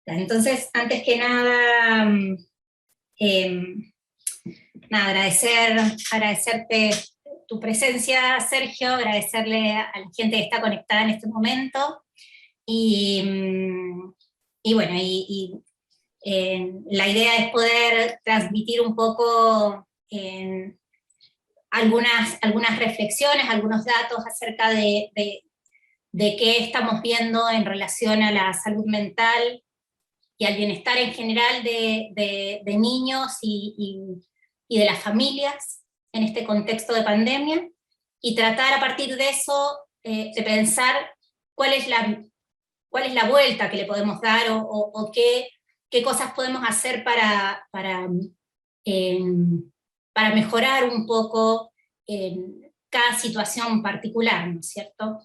Entonces, antes que nada, agradecerte tu presencia, Sergio, agradecerle a la gente que está conectada en este momento, y bueno, la idea es poder transmitir un poco algunas reflexiones, algunos datos acerca de qué estamos viendo en relación a la salud mental y al bienestar en general de niños y de las familias en este contexto de pandemia, y tratar a partir de eso de pensar cuál es la vuelta que le podemos dar, o qué cosas podemos hacer para mejorar un poco cada situación particular, ¿no es cierto?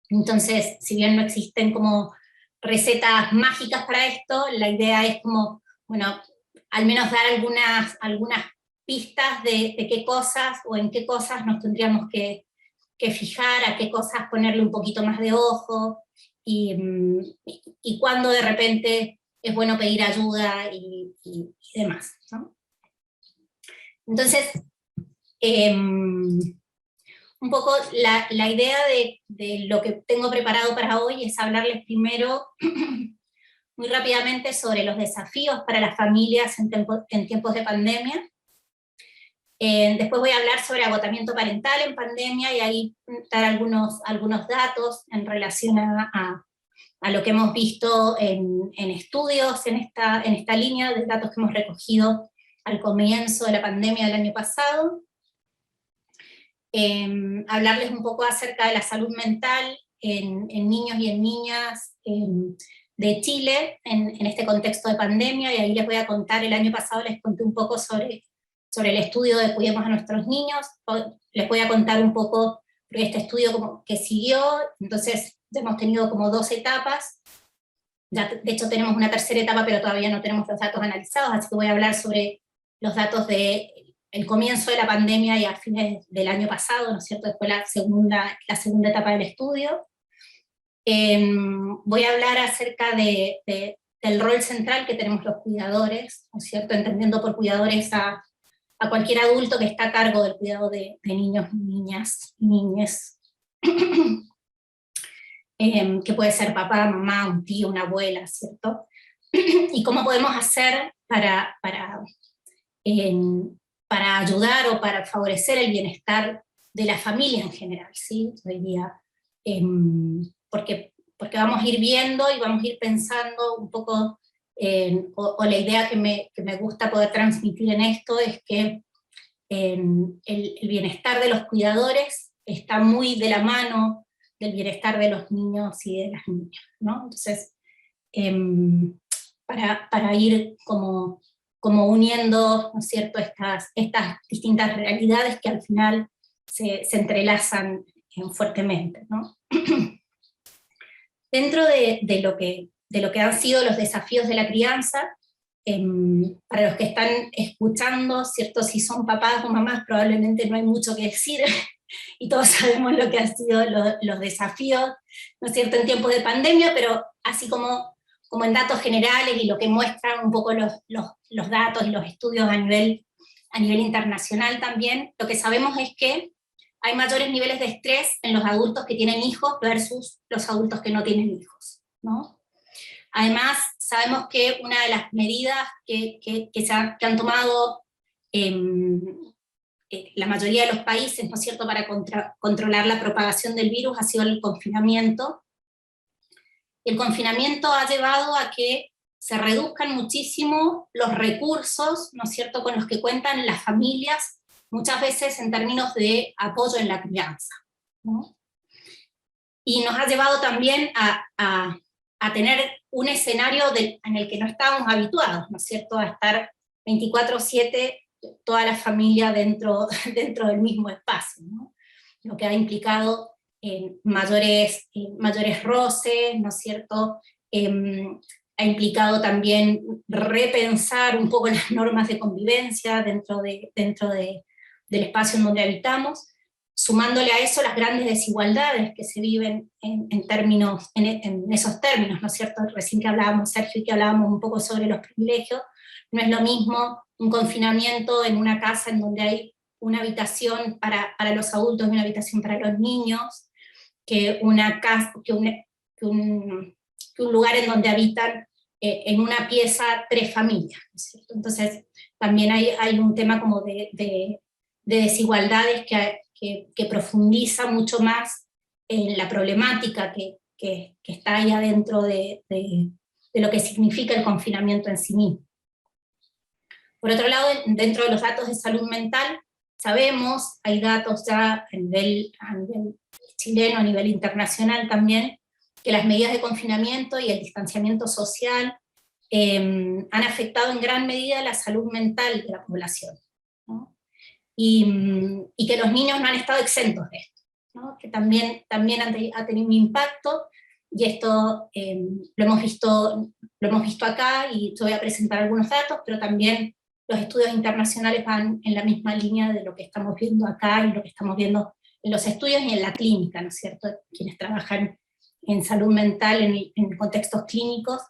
Entonces, si bien no existen como recetas mágicas para esto, la idea es como, bueno, al menos dar algunas pistas de qué cosas o en qué cosas nos tendríamos que fijar, a qué cosas ponerle un poquito más de ojo, y cuándo de repente es bueno pedir ayuda y demás, ¿no? Entonces, un poco la idea de lo que tengo preparado para hoy es hablarles primero muy rápidamente sobre los desafíos para las familias en tiempos de pandemia. Después voy a hablar sobre agotamiento parental en pandemia, y ahí dar algunos datos en relación a lo que hemos visto en estudios en esta línea de datos que hemos recogido al comienzo de la pandemia del año pasado. Hablarles un poco acerca de la salud mental en niños y en niñas de Chile en este contexto de pandemia, y ahí les voy a contar, el año pasado les conté un poco sobre el estudio de Cuidemos a Nuestros Niños, les voy a contar un poco de este estudio como que siguió. Entonces hemos tenido como 2 etapas, ya, de hecho tenemos una tercera etapa, pero todavía no tenemos los datos analizados, así que voy a hablar sobre los datos de el comienzo de la pandemia y a fines del año pasado, ¿no es cierto?, después la segunda etapa del estudio. Voy a hablar acerca del rol central que tenemos los cuidadores, ¿no es cierto?, entendiendo por cuidadores a cualquier adulto que está a cargo del cuidado de niños, niñas, niñes, que puede ser papá, mamá, un tío, una abuela, ¿cierto? Y cómo podemos hacer para ayudar o para favorecer el bienestar de la familia en general, ¿sí? Hoy día, porque vamos a ir viendo y vamos a ir pensando un poco, o la idea que me gusta poder transmitir en esto es que el bienestar de los cuidadores está muy de la mano del bienestar de los niños y de las niñas, ¿no? Entonces, para ir como uniendo, ¿no es cierto?, estas distintas realidades que al final se entrelazan fuertemente, ¿no? Dentro de lo que han sido los desafíos de la crianza, para los que están escuchando, ¿cierto?, si son papás o mamás, probablemente no hay mucho que decir, y todos sabemos lo que han sido los desafíos, ¿no es cierto?, en tiempos de pandemia, pero así como en datos generales y lo que muestran un poco los datos y los estudios a nivel internacional también, lo que sabemos es que hay mayores niveles de estrés en los adultos que tienen hijos versus los adultos que no tienen hijos, ¿no? Además, sabemos que una de las medidas que han tomado la mayoría de los países, ¿no es cierto?, para controlar la propagación del virus ha sido el confinamiento. El confinamiento ha llevado a que se reduzcan muchísimo los recursos, ¿no es cierto?, con los que cuentan las familias, muchas veces en términos de apoyo en la crianza, ¿no? Y nos ha llevado también a tener un escenario en el que no estábamos habituados, ¿no es cierto?, a estar 24/7 toda la familia dentro del mismo espacio, ¿no? Lo que ha implicado mayores roces, ¿no es cierto?, ha implicado también repensar un poco las normas de convivencia dentro del espacio en donde habitamos, sumándole a eso las grandes desigualdades que se viven en esos términos, ¿no es cierto? Recién que hablábamos, Sergio, y que hablábamos un poco sobre los privilegios, no es lo mismo un confinamiento en una casa en donde hay una habitación para los adultos y una habitación para los niños, que una casa, que un lugar en donde habitan en una pieza 3 familias, ¿no es cierto? Entonces también hay un tema como de desigualdades que profundiza mucho más en la problemática que está ahí adentro de lo que significa el confinamiento en sí mismo. Por otro lado, dentro de los datos de salud mental, sabemos, hay datos ya a nivel chileno, a nivel internacional también, que las medidas de confinamiento y el distanciamiento social han afectado en gran medida la salud mental de la población, ¿no? Y que los niños no han estado exentos de esto, ¿no? Que también ha tenido un impacto, y esto lo hemos visto acá, y yo voy a presentar algunos datos, pero también los estudios internacionales van en la misma línea de lo que estamos viendo acá y lo que estamos viendo en los estudios y en la clínica, ¿no es cierto? Quienes trabajan en salud mental, en contextos clínicos,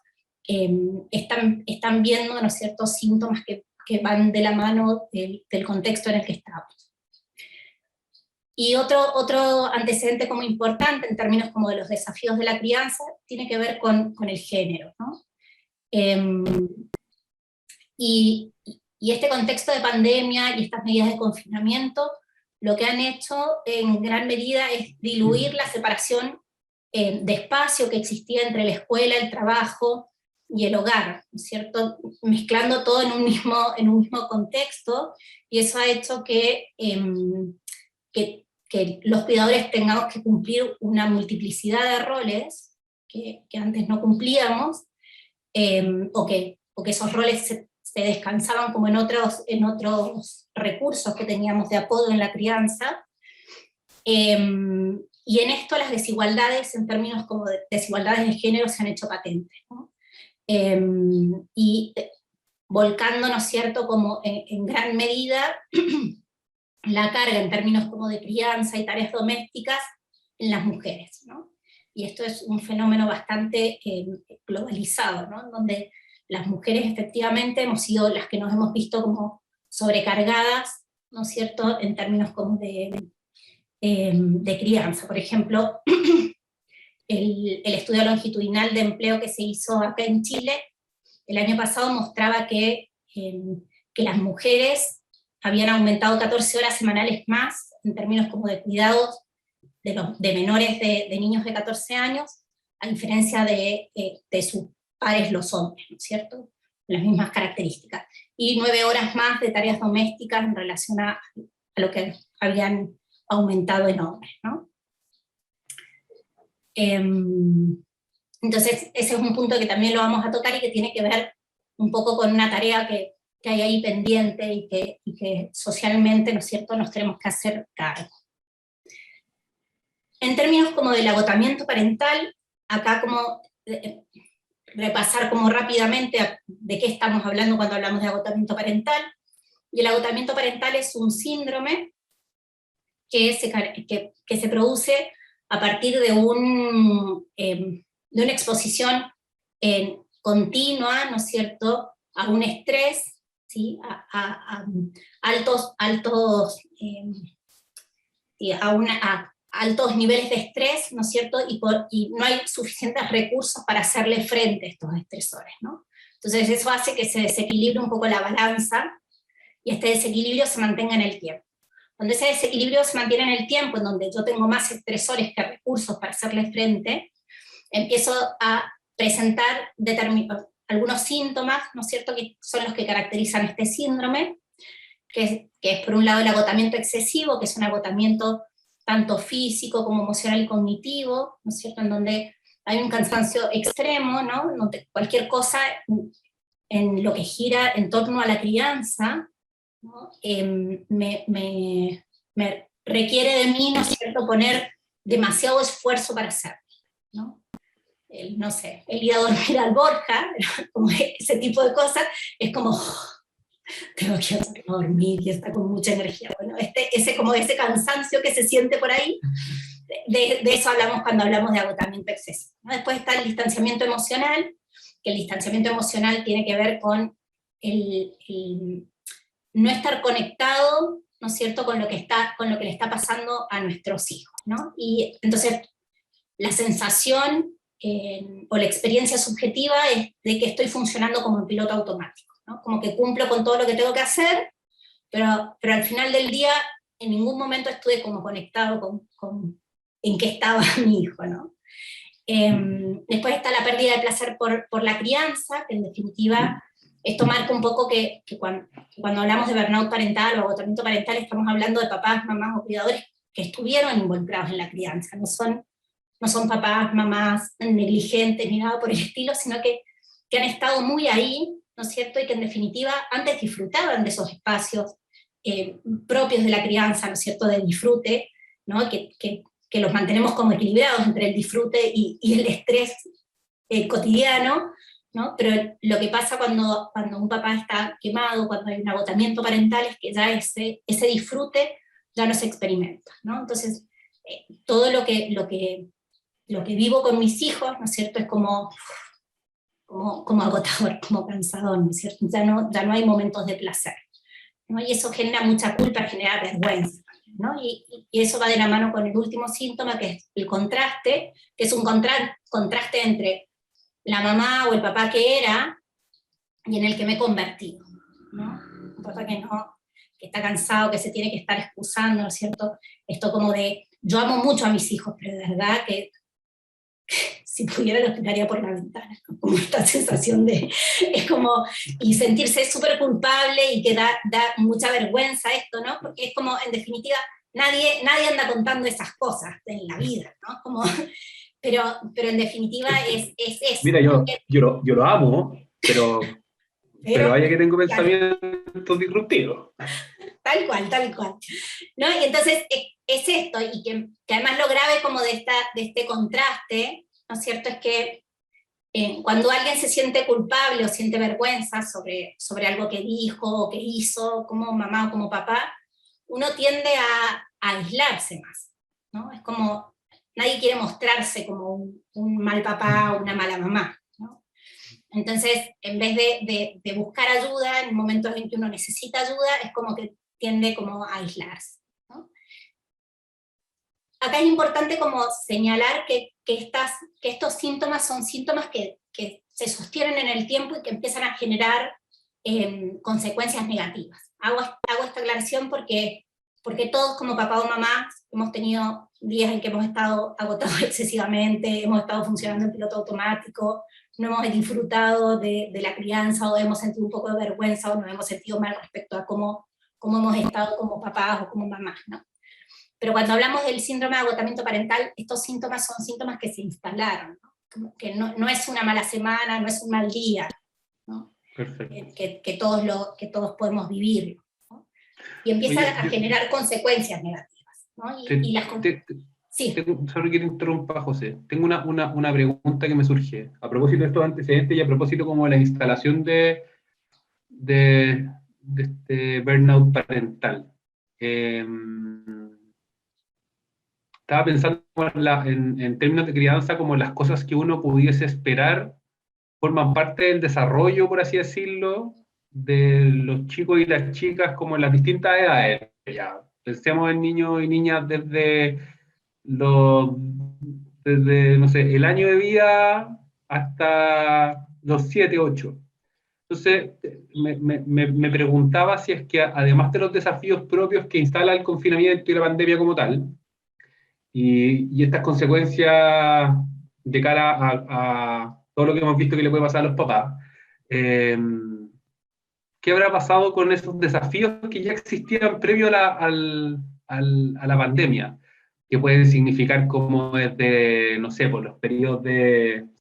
están viendo, ¿no es cierto?, síntomas que van de la mano del contexto en el que estamos. Y otro antecedente como importante en términos como de los desafíos de la crianza tiene que ver con el género, ¿no? Y este contexto de pandemia y estas medidas de confinamiento lo que han hecho en gran medida es diluir la separación de espacio que existía entre la escuela, el trabajo y el hogar, ¿no es cierto? Mezclando todo en un mismo contexto, y eso ha hecho que los cuidadores tengamos que cumplir una multiplicidad de roles que antes no cumplíamos, o que esos roles se descansaban como en otros recursos que teníamos de apoyo en la crianza. Y en esto las desigualdades, en términos como de desigualdades de género, se han hecho patentes, ¿no? Y volcando, ¿no es cierto?, como en gran medida la carga en términos como de crianza y tareas domésticas en las mujeres, ¿no? Y esto es un fenómeno bastante globalizado, ¿no? Donde las mujeres efectivamente hemos sido las que nos hemos visto como sobrecargadas, ¿no es cierto?, en términos como de crianza. Por ejemplo, el estudio longitudinal de empleo que se hizo acá en Chile el año pasado mostraba que las mujeres habían aumentado 14 horas semanales más en términos como de cuidados de menores de niños de 14 años, a diferencia de sus pares los hombres, ¿no es cierto?, las mismas características. Y 9 horas más de tareas domésticas en relación a lo que habían aumentado en hombres, ¿no? Entonces, ese es un punto que también lo vamos a tocar y que tiene que ver un poco con una tarea que hay ahí pendiente y que socialmente, ¿no es cierto?, nos tenemos que hacer cargo. En términos como del agotamiento parental, acá como repasar como rápidamente de qué estamos hablando cuando hablamos de agotamiento parental. Y el agotamiento parental es un síndrome que se produce a partir de una exposición continua, ¿no es cierto?, a un estrés, ¿sí?, a altos niveles de estrés, ¿no es cierto?, y no hay suficientes recursos para hacerle frente a estos estresores, ¿no? Entonces eso hace que se desequilibre un poco la balanza, y este desequilibrio se mantenga en el tiempo. Cuando ese desequilibrio se mantiene en el tiempo, en donde yo tengo más estresores que recursos para hacerle frente, empiezo a presentar algunos síntomas, ¿no es cierto?, que son los que caracterizan este síndrome, que es por un lado el agotamiento excesivo, que es un agotamiento tanto físico como emocional y cognitivo, ¿no es cierto?, en donde hay un cansancio extremo, ¿no?, donde cualquier cosa en lo que gira en torno a la crianza, ¿no?, me requiere de mí, ¿no es cierto?, poner demasiado esfuerzo para hacerlo, ¿no? No sé, el ir a dormir al Borja, como ese tipo de cosas, es como tengo que ir a dormir y está con mucha energía. Bueno, ese cansancio que se siente por ahí, de eso hablamos cuando hablamos de agotamiento excesivo, ¿no? Después está el distanciamiento emocional, que el distanciamiento emocional tiene que ver con el no estar conectado, ¿no es cierto?, con lo que le está pasando a nuestros hijos, ¿no? Y entonces la sensación o la experiencia subjetiva es de que estoy funcionando como en piloto automático, ¿no? Como que cumplo con todo lo que tengo que hacer, pero al final del día en ningún momento estuve como conectado con en qué estaba mi hijo, ¿no? Después está la pérdida de placer por la crianza, que en definitiva esto marca un poco que cuando hablamos de burnout parental o agotamiento parental estamos hablando de papás, mamás o cuidadores que estuvieron involucrados en la crianza, no son papás, mamás negligentes ni nada por el estilo, sino que han estado muy ahí, ¿no es cierto? Y que en definitiva antes disfrutaban de esos espacios propios de la crianza, ¿no es cierto?, del disfrute, ¿no? Que los mantenemos como equilibrados entre el disfrute y el estrés cotidiano, ¿no? Pero lo que pasa cuando un papá está quemado, cuando hay un agotamiento parental, es que ya ese disfrute ya no se experimenta, ¿no? Entonces, todo lo que vivo con mis hijos, ¿no es cierto?, es como agotador, como cansador, ¿no es cierto? Ya no hay momentos de placer, ¿no? Y eso genera mucha culpa, genera vergüenza, ¿no? Y eso va de la mano con el último síntoma, que es el contraste, que es un contraste entre la mamá o el papá que era y en el que me he convertido, ¿no? Un papá que está cansado, que se tiene que estar excusando, ¿no es cierto? Esto como de, yo amo mucho a mis hijos, pero de verdad que si pudiera los tiraría por la ventana, ¿no? Como esta sensación de, es como, y sentirse súper culpable y que da mucha vergüenza esto, ¿no? Porque es como, en definitiva, nadie anda contando esas cosas en la vida, ¿no? Como, pero en definitiva es eso. Mira, ¿no? yo lo amo, pero vaya que tengo Claro, pensamientos disruptivos. tal cual, ¿no? Y entonces es esto, y que además lo grave como de este contraste, ¿no es cierto?, es que cuando alguien se siente culpable o siente vergüenza sobre algo que dijo o que hizo, como mamá o como papá, uno tiende a aislarse más, ¿no? Es como, nadie quiere mostrarse como un mal papá o una mala mamá, ¿no? Entonces, en vez de buscar ayuda en momentos en que uno necesita ayuda, es como que tiende como a aislarse, ¿no? Acá es importante como señalar que estos síntomas son síntomas que se sostienen en el tiempo y que empiezan a generar consecuencias negativas. Hago esta aclaración porque todos como papá o mamá hemos tenido días en que hemos estado agotados excesivamente, hemos estado funcionando en piloto automático, no hemos disfrutado de la crianza, o hemos sentido un poco de vergüenza, o nos hemos sentido mal respecto a cómo hemos estado como papás o como mamás, ¿no? Pero cuando hablamos del síndrome de agotamiento parental, estos síntomas son síntomas que se instalaron, ¿no? Como que no es una mala semana, no es un mal día, ¿no? Que todos podemos vivir, ¿no? Y empieza Oye, a generar consecuencias negativas, ¿no? Sí. solo quiero interrumpir, José. Tengo una pregunta que me surge. A propósito de estos antecedentes y a propósito como de la instalación de este burnout parental. Estaba pensando en términos de crianza, como las cosas que uno pudiese esperar forman parte del desarrollo, por así decirlo, de los chicos y las chicas, como en las distintas edades. Ya, pensemos en niños y niñas los, no sé, el año de vida hasta los 7, 8. Entonces, me preguntaba si es que, además de los desafíos propios que instala el confinamiento y la pandemia como tal, y estas consecuencias de cara a todo lo que hemos visto que le puede pasar a los papás, ¿qué habrá pasado con esos desafíos que ya existían previo a la pandemia? Que pueden significar como desde, no sé, por los periodos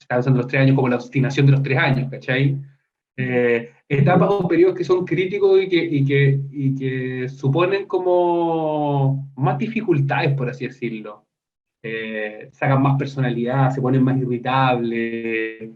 estaba usando los 3 años, como la obstinación de los 3 años, ¿cachai? Etapas o periodos que son críticos y que suponen como más dificultades, por así decirlo. Sacan más personalidad, se ponen más irritables.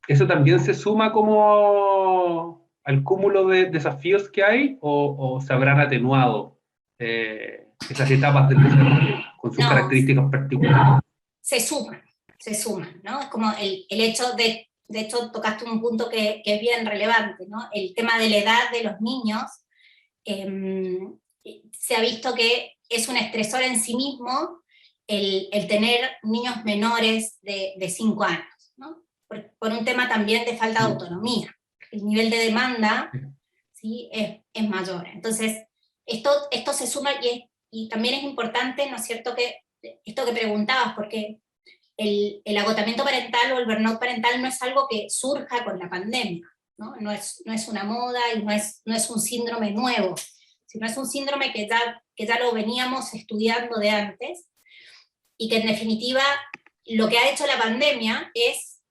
Eso también se suma como al cúmulo de desafíos que hay, o se habrán atenuado esas etapas del desarrollo con sus No, características particulares? se suman, ¿no? Es como el hecho de hecho tocaste un punto que es bien relevante, ¿no? El tema de la edad de los niños, se ha visto que es un estresor en sí mismo el tener niños menores de 5 años, ¿no? Por un tema también de falta de autonomía. El nivel de demanda, ¿sí?, es mayor. Entonces, esto se suma, y también es importante, ¿no es cierto?, que esto que preguntabas, porque el agotamiento parental o el burnout parental no es algo que surja con la pandemia, ¿no? No es una moda y no es un síndrome nuevo, sino es un síndrome que ya lo veníamos estudiando de antes, y que en definitiva lo que ha hecho la pandemia es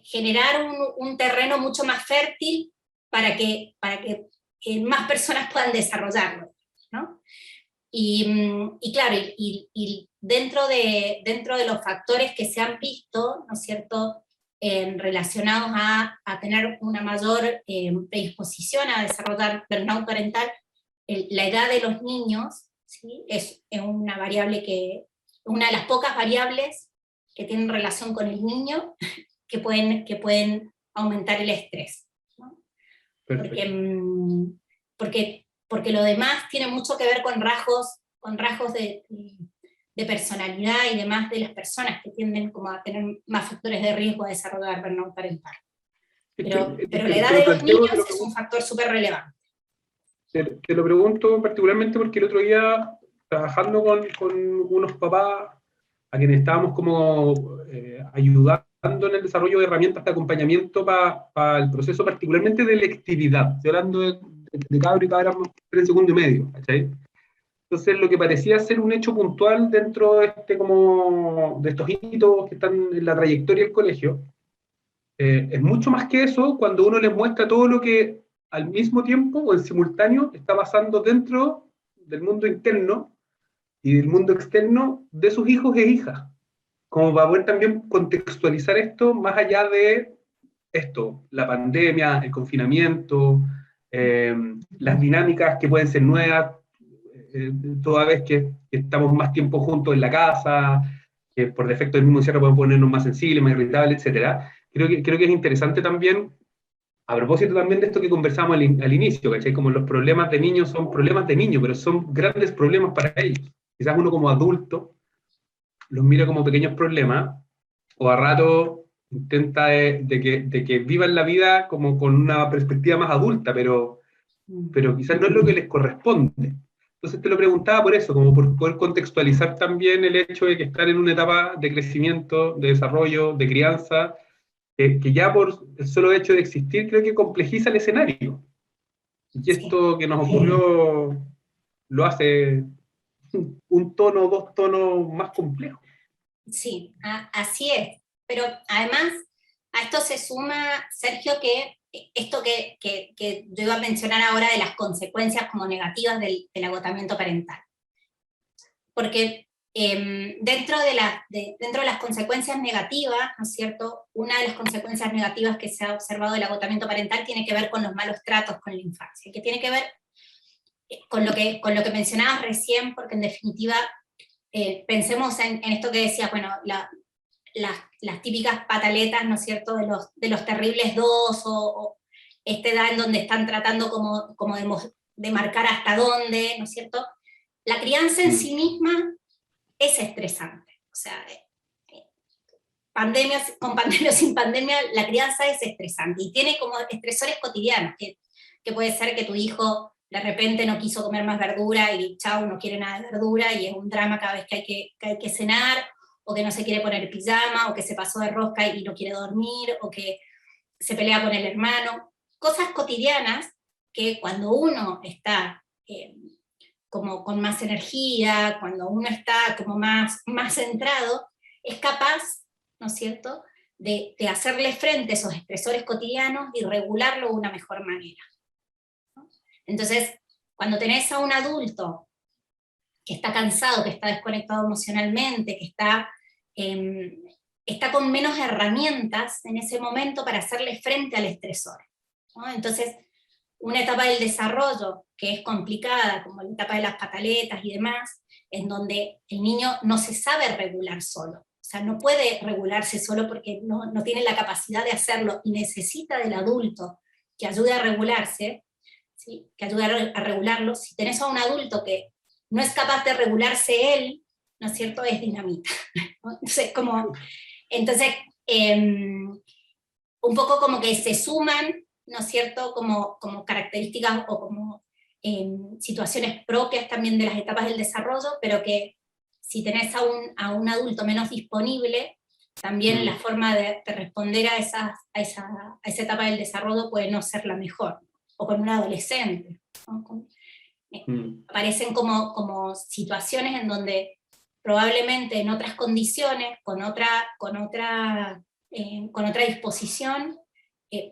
generar un terreno mucho más fértil para que más personas puedan desarrollarlo, ¿no? Y claro, y dentro de los factores que se han visto, ¿no es cierto?, relacionados a tener una mayor predisposición a desarrollar burnout parental, la edad de los niños, ¿sí?, es una variable una de las pocas variables que tienen relación con el niño que pueden aumentar el estrés, ¿no? Porque lo demás tiene mucho que ver con rasgos de personalidad y demás de las personas que tienden como a tener más factores de riesgo a desarrollar burnout parental. Pero la edad de los niños es un factor súper relevante. Te lo pregunto particularmente porque el otro día, trabajando con unos papás a quienes estábamos como ayudando en el desarrollo de herramientas de acompañamiento para el proceso particularmente de lectividad, estoy hablando de cabros y cabras en segundo y medio, ¿cachai? Entonces, lo que parecía ser un hecho puntual dentro de, de estos hitos que están en la trayectoria del colegio, es mucho más que eso cuando uno les muestra todo lo que al mismo tiempo o en simultáneo está pasando dentro del mundo interno y del mundo externo de sus hijos e hijas, como para poder también contextualizar esto más allá de esto, la pandemia, el confinamiento, las dinámicas que pueden ser nuevas, toda vez que estamos más tiempo juntos en la casa, que por defecto del mismo encierro podemos ponernos más sensibles, más irritables, etc. Creo que es interesante también, a propósito también de esto que conversamos al inicio, ¿cachai? Como los problemas de niños son problemas de niños, pero son grandes problemas para ellos. Quizás uno como adulto los mira como pequeños problemas, o a rato intenta de que vivan la vida como con una perspectiva más adulta, pero quizás no es lo que les corresponde. Entonces te lo preguntaba por eso, como por poder contextualizar también el hecho de que están en una etapa de crecimiento, de desarrollo, de crianza, que ya por el solo hecho de existir creo que complejiza el escenario. Y esto que nos ocurrió lo hace un tono, 2 tonos más complejo. Sí, así es. Pero además a esto se suma, Sergio, que esto que yo iba a mencionar ahora de las consecuencias como negativas del agotamiento parental. Porque dentro de las consecuencias negativas, ¿no es cierto?, una de las consecuencias negativas que se ha observado del agotamiento parental tiene que ver con los malos tratos con la infancia, que tiene que ver con lo que mencionabas recién, porque en definitiva pensemos en esto que decías, bueno, las típicas pataletas, ¿no es cierto?, de los terribles dos, o esta edad en donde están tratando como de marcar hasta dónde, ¿no es cierto? La crianza en sí misma es estresante. O sea, con pandemia o sin pandemia, la crianza es estresante, y tiene como estresores cotidianos, que puede ser que tu hijo de repente no quiso comer más verdura y chau, no quiere nada de verdura, y es un drama cada vez que hay que cenar, o que no se quiere poner pijama, o que se pasó de rosca y no quiere dormir, o que se pelea con el hermano. Cosas cotidianas que cuando uno está como con más energía, cuando uno está como más centrado, es capaz, ¿no es cierto?, de hacerle frente a esos estresores cotidianos y regularlo de una mejor manera. Entonces, cuando tenés a un adulto que está cansado, que está desconectado emocionalmente, que está con menos herramientas en ese momento para hacerle frente al estresor, ¿no? Entonces, una etapa del desarrollo que es complicada, como la etapa de las pataletas y demás, en donde el niño no se sabe regular solo. O sea, no puede regularse solo porque no tiene la capacidad de hacerlo y necesita del adulto que ayude a regularse, ¿sí? Que ayude a regularlo. Si tenés a un adulto que no es capaz de regularse él, ¿no es cierto?, es dinamita, ¿no? Entonces, un poco como que se suman, ¿no es cierto?, como características o como situaciones propias también de las etapas del desarrollo, pero que si tenés a un adulto menos disponible, también la forma de responder a esa etapa del desarrollo puede no ser la mejor, o con un adolescente, ¿no? Aparecen como situaciones en donde probablemente en otras condiciones, con otra disposición,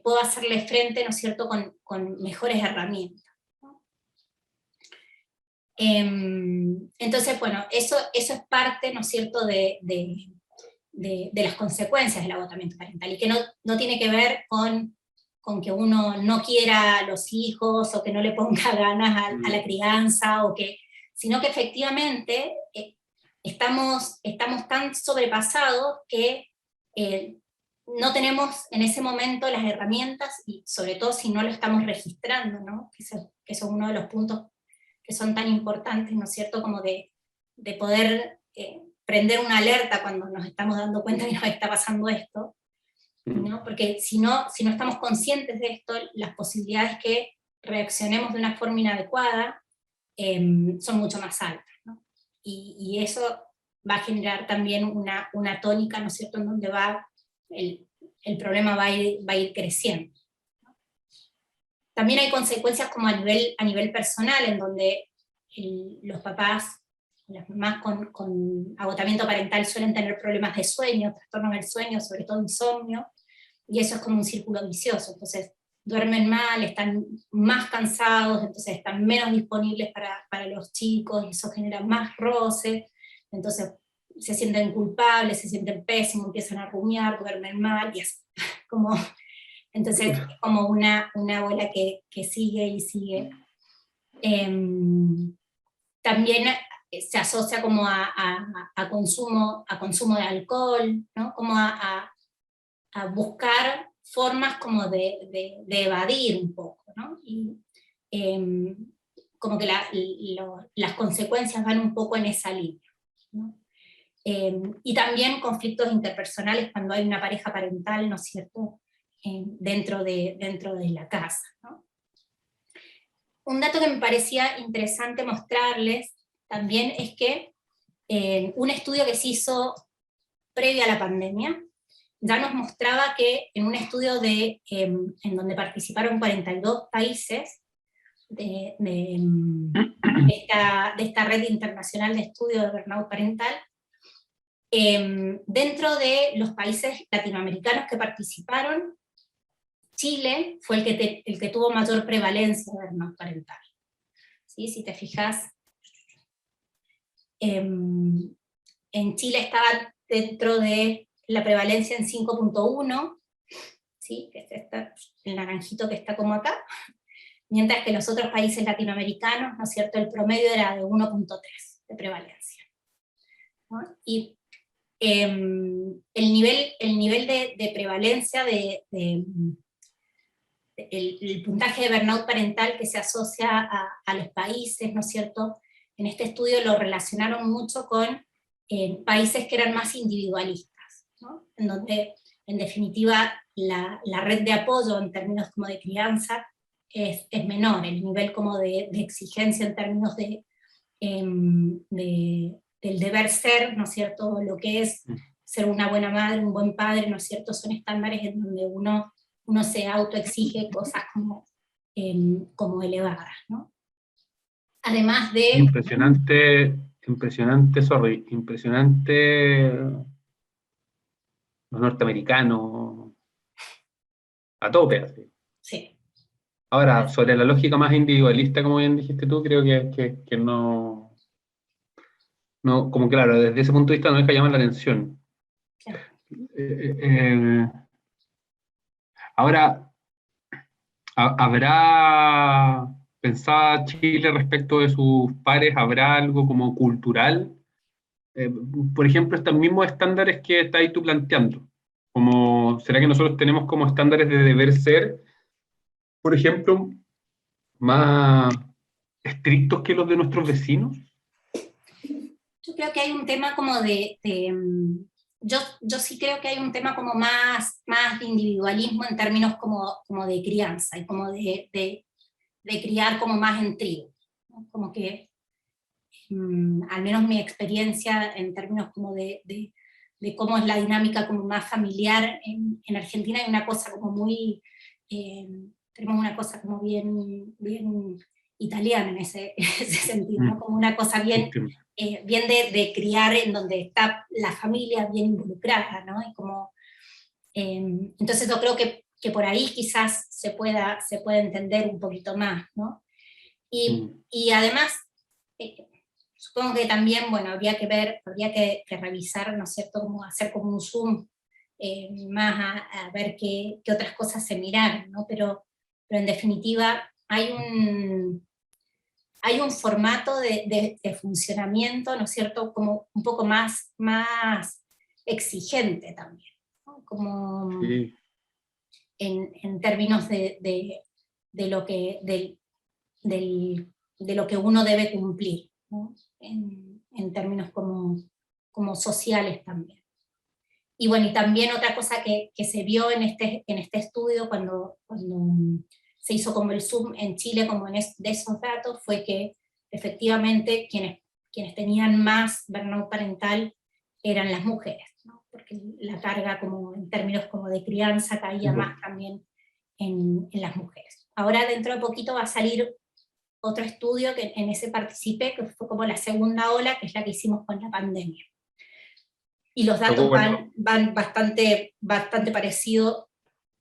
puedo hacerle frente, ¿no es cierto?, con mejores herramientas, ¿no? Entonces, bueno, eso es parte, ¿no es cierto?, de las consecuencias del agotamiento parental, y que no tiene que ver con que uno no quiera a los hijos, o que no le ponga ganas a la crianza, sino que efectivamente estamos tan sobrepasados que no tenemos en ese momento las herramientas, y sobre todo si no lo estamos registrando, ¿no? Que eso es uno de los puntos que son tan importantes, ¿no es cierto?, como de poder prender una alerta cuando nos estamos dando cuenta que nos está pasando esto, ¿no? Porque si no estamos conscientes de esto, las posibilidades que reaccionemos de una forma inadecuada son mucho más altas, ¿no? Y eso va a generar también una tónica, ¿no es cierto?, en donde el problema va a ir creciendo, ¿no? También hay consecuencias como a nivel personal, en donde los papás, las mamás con agotamiento parental suelen tener problemas de sueño, trastornos del sueño, sobre todo insomnio, y eso es como un círculo vicioso. Entonces duermen mal, están más cansados, entonces están menos disponibles para los chicos, y eso genera más roce, entonces se sienten culpables, se sienten pésimos, empiezan a rumiar, duermen mal, y así, entonces es como una bola que sigue y sigue. También se asocia como a consumo de alcohol, ¿no? Como a buscar formas como de evadir un poco, ¿no? Y como que las consecuencias van un poco en esa línea, ¿no? Y también conflictos interpersonales cuando hay una pareja parental, ¿no es cierto?, dentro de la casa, ¿no? Un dato que me parecía interesante mostrarles también es que un estudio que se hizo previo a la pandemia ya nos mostraba que en un estudio en donde participaron 42 países de esta red internacional de estudio de burnout parental, dentro de los países latinoamericanos que participaron, Chile fue el que tuvo mayor prevalencia de burnout parental. ¿Sí? Si te fijas, en Chile estaba dentro de la prevalencia en 5.1, ¿sí? Que es el naranjito que está como acá, mientras que los otros países latinoamericanos, ¿no es cierto?, el promedio era de 1.3 de prevalencia, ¿no? Y el nivel de prevalencia el puntaje de burnout parental que se asocia a los países, ¿no es cierto?, en este estudio lo relacionaron mucho con países que eran más individualistas, ¿no? En donde, en definitiva, la red de apoyo en términos como de crianza es menor, el nivel como de exigencia en términos del deber ser, ¿no es cierto?, lo que es ser una buena madre, un buen padre, ¿no es cierto?, son estándares en donde uno se autoexige cosas como elevadas, ¿no? Además de... Impresionante los norteamericanos a tope, así. Sí. Ahora, sobre la lógica más individualista, como bien dijiste tú, creo que no, como claro, desde ese punto de vista no deja llamar la atención. Claro. Ahora, ¿Habrá, pensaba Chile respecto de sus pares, habrá algo como cultural? Eh, por ejemplo, estos mismos estándares que estás tú planteando. Como, ¿será que nosotros tenemos como estándares de deber ser, por ejemplo, más estrictos que los de nuestros vecinos? Yo creo que hay un tema como yo sí creo que hay un tema como más de individualismo en términos como de crianza y como de criar como más en tribu, ¿no? Como que, al menos mi experiencia en términos como de cómo es la dinámica como más familiar en Argentina, hay una cosa como muy, tenemos una cosa como bien italiana en ese, en ese sentido, ¿no? Como una cosa Entiendo. bien de criar en donde está la familia bien involucrada, ¿no? Y como, entonces yo creo que por ahí quizás se pueda entender un poquito más, ¿no? Y además, eh, supongo que también, bueno, habría que revisar, ¿no es cierto?, como hacer como un zoom más a ver qué otras cosas se miraron, ¿no? Pero en definitiva hay un formato de funcionamiento, ¿no es cierto?, como un poco más exigente también, ¿no? Como Sí. en términos de lo que, de lo que uno debe cumplir, ¿no? En términos como sociales también. Y bueno, y también otra cosa que se vio en este estudio cuando se hizo como el Zoom en Chile, como de esos datos, fue que efectivamente quienes tenían más burnout parental eran las mujeres, ¿no? Porque la carga como en términos como de crianza caía más también en las mujeres. Ahora dentro de poquito va a salir otro estudio que en ese participé, que fue como la segunda ola, que es la que hicimos con la pandemia. Y los De datos acuerdo. van bastante parecido,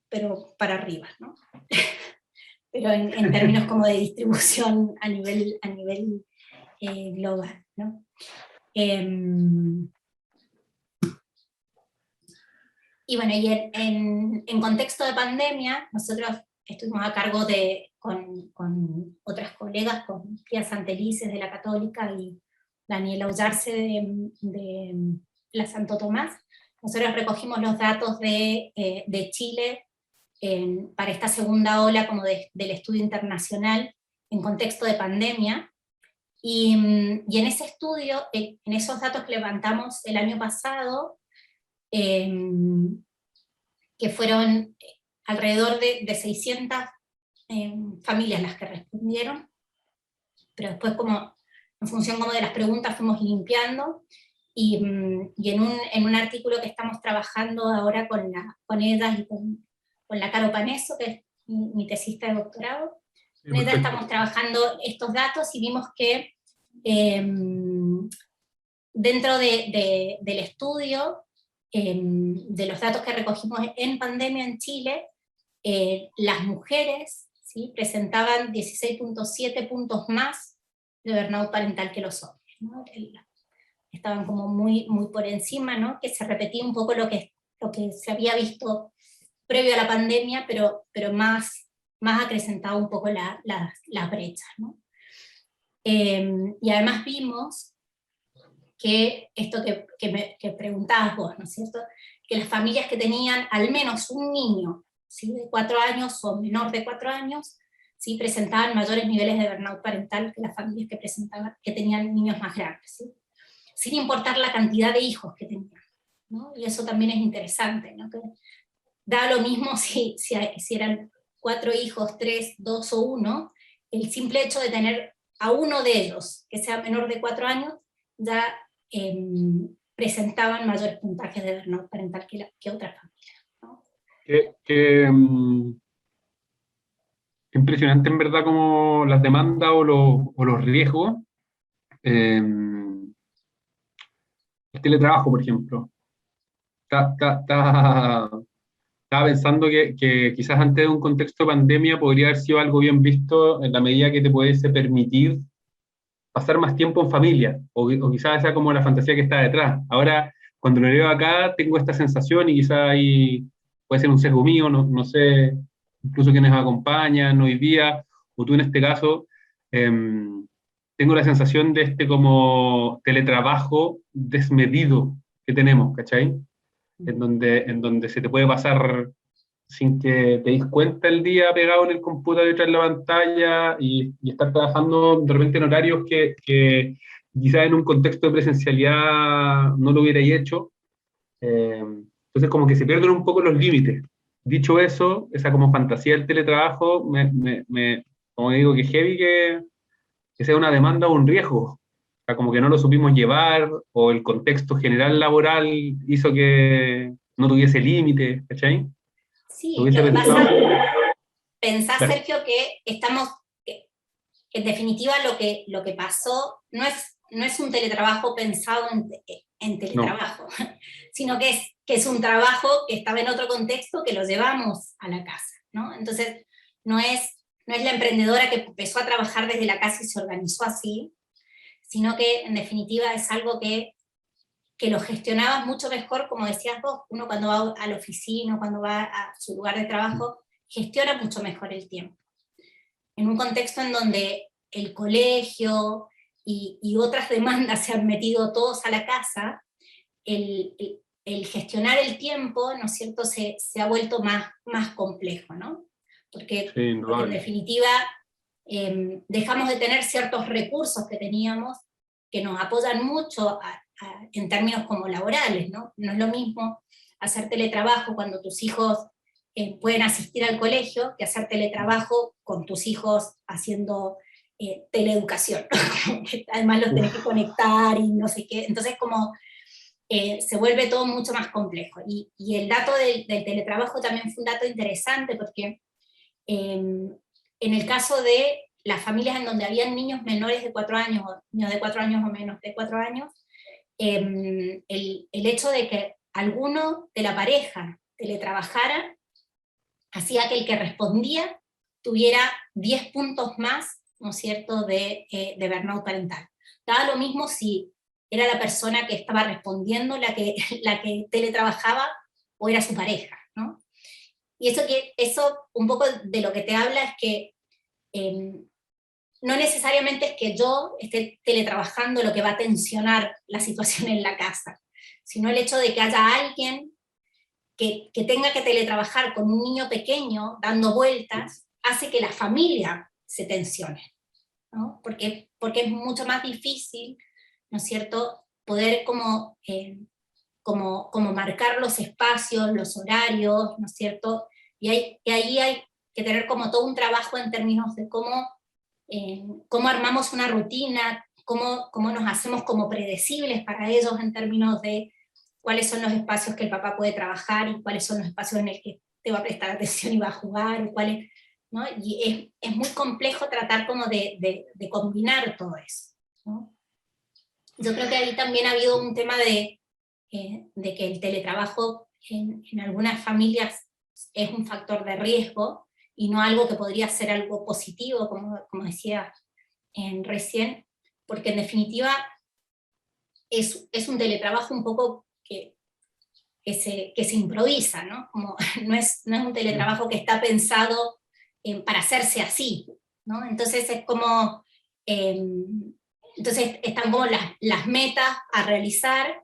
pero para arriba, ¿no? Pero en términos como de distribución a nivel global, ¿no? Y bueno, y en contexto de pandemia, nosotros estuvimos a cargo con otras colegas, con Pia Santelices de la Católica y Daniela Ollarse de la Santo Tomás. Nosotros recogimos los datos de Chile para esta segunda ola como del estudio internacional en contexto de pandemia. Y en ese estudio, en esos datos que levantamos el año pasado, que fueron alrededor de 600 familias las que respondieron, pero después como en función como de las preguntas fuimos limpiando, y en un artículo que estamos trabajando ahora con ellas y con la Caro Paneso, que es mi tesista de doctorado, Sí, con ella perfecto. estamos trabajando estos datos y vimos que dentro del estudio, de los datos que recogimos en pandemia en Chile, las mujeres, ¿sí?, presentaban 16.7 puntos más de burnout parental que los hombres, ¿no? Estaban como muy por encima, ¿no? Que se repetía un poco lo que se había visto previo a la pandemia, pero más acrecentado un poco las brechas, ¿no? Y además vimos que esto que preguntabas vos, ¿no es cierto?, que las familias que tenían al menos un niño, ¿sí?, de 4 años o menor de 4 años, ¿sí?, presentaban mayores niveles de burnout parental que las familias que tenían niños más grandes, ¿sí?, sin importar la cantidad de hijos que tenían, ¿no? Y eso también es interesante, ¿no? Que da lo mismo si eran 4 hijos, 3, 2 o 1, el simple hecho de tener a uno de ellos que sea menor de 4 años ya presentaban mayores puntajes de burnout parental que otras familias, ¿no? Qué impresionante en verdad como las demandas o los riesgos. El teletrabajo, por ejemplo. Está, está, está, Estaba pensando que quizás antes de un contexto de pandemia podría haber sido algo bien visto en la medida que te pudiese permitir pasar más tiempo en familia, o quizás esa como la fantasía que está detrás. Ahora, cuando lo leo acá, tengo esta sensación y quizás ahí puede ser un sesgo mío, no sé, incluso quienes acompañan hoy día, o tú en este caso, tengo la sensación de este como teletrabajo desmedido que tenemos, ¿cachai? En donde se te puede pasar sin que te des cuenta el día pegado en el computador detrás de la pantalla y estar trabajando de repente en horarios que quizás en un contexto de presencialidad no lo hubierais hecho. Entonces como que se pierden un poco los límites. Dicho eso, esa como fantasía del teletrabajo, como digo, que heavy que sea una demanda o un riesgo. O sea, como que no lo supimos llevar, o el contexto general laboral hizo que no tuviese límite, ¿cachai? Lo Sí, hubiese lo que pensado. pasa, pensás, Claro, Sergio, que estamos, en definitiva lo que pasó no es un teletrabajo pensado en no, teletrabajo, sino que es un trabajo que estaba en otro contexto que lo llevamos a la casa, ¿no? Entonces, no es la emprendedora que empezó a trabajar desde la casa y se organizó así, sino que en definitiva es algo que lo gestionabas mucho mejor, como decías vos, uno cuando va a la oficina, cuando va a su lugar de trabajo, gestiona mucho mejor el tiempo. En un contexto en donde el colegio y otras demandas se han metido todos a la casa, el gestionar el tiempo, ¿no es cierto?, se ha vuelto más complejo, ¿no? sí, Porque en indudable. definitiva dejamos de tener ciertos recursos que teníamos que nos apoyan mucho en términos como laborales, ¿no? No es lo mismo hacer teletrabajo cuando tus hijos pueden asistir al colegio que hacer teletrabajo con tus hijos haciendo teleeducación. Además los tenés que Uf, conectar y no sé qué. Entonces como se vuelve todo mucho más complejo. Y el dato del teletrabajo también fue un dato interesante porque en el caso de las familias en donde habían niños menores de 4 años, o niños de 4 años o menos de 4 años, el hecho de que alguno de la pareja teletrabajara hacía que el que respondía tuviera 10 puntos más, ¿no es cierto?, de burnout parental. Daba lo mismo si era la persona que estaba respondiendo la que teletrabajaba o era su pareja, ¿no? Y eso un poco de lo que te habla es que eh, no necesariamente es que yo esté teletrabajando lo que va a tensionar la situación en la casa, sino el hecho de que haya alguien que tenga que teletrabajar con un niño pequeño dando vueltas, hace que la familia se tensione, ¿no? Porque es mucho más difícil, ¿no es cierto?, poder como marcar los espacios, los horarios, ¿no es cierto? Y ahí hay que tener como todo un trabajo en términos de cómo armamos una rutina, cómo nos hacemos como predecibles para ellos en términos de cuáles son los espacios que el papá puede trabajar y cuáles son los espacios en los que te va a prestar atención y va a jugar, ¿no? Y es muy complejo tratar como de combinar todo eso, ¿no? Yo creo que ahí también ha habido un tema de que el teletrabajo en algunas familias es un factor de riesgo y no algo que podría ser algo positivo, como decía recién, porque en definitiva es un teletrabajo un poco que se improvisa, ¿no? Como, no es un teletrabajo que está pensado para hacerse así, ¿no? Entonces es como, entonces están como las metas a realizar,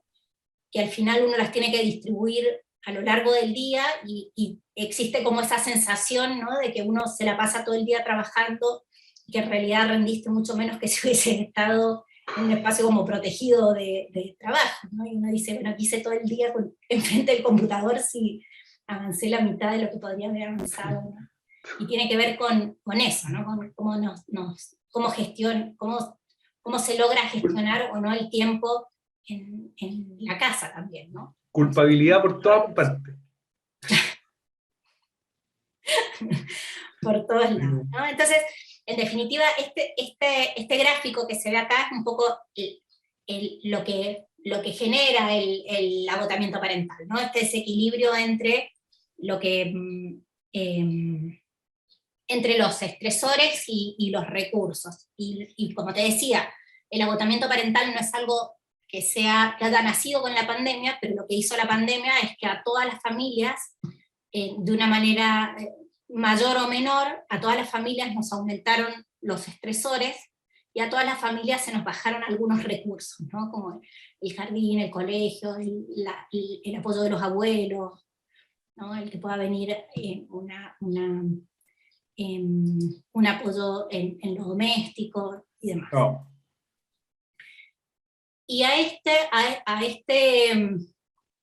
que al final uno las tiene que distribuir a lo largo del día y existe como esa sensación, ¿no?, de que uno se la pasa todo el día trabajando y que en realidad rendiste mucho menos que si hubiese estado en un espacio como protegido de trabajo, ¿no? Y uno dice, bueno, aquí hice todo el día enfrente del computador si avancé la mitad de lo que podría haber avanzado, ¿no? Y tiene que ver con eso, ¿no? Con cómo se logra gestionar o no el tiempo en la casa también, ¿no? culpabilidad por todas partes. Por todos lados, ¿no? Entonces, en definitiva, este gráfico que se ve acá es un poco lo que genera el agotamiento parental, ¿no? Este desequilibrio entre lo que entre los estresores y los recursos. Y como te decía, el agotamiento parental no es algo que haya nacido con la pandemia, pero lo que hizo la pandemia es que a todas las familias, de una manera mayor o menor, a todas las familias nos aumentaron los estresores, y a todas las familias se nos bajaron algunos recursos, ¿no? Como el jardín, el colegio, el apoyo de los abuelos, ¿no? El que pueda venir un apoyo en lo doméstico y demás. Oh. Y a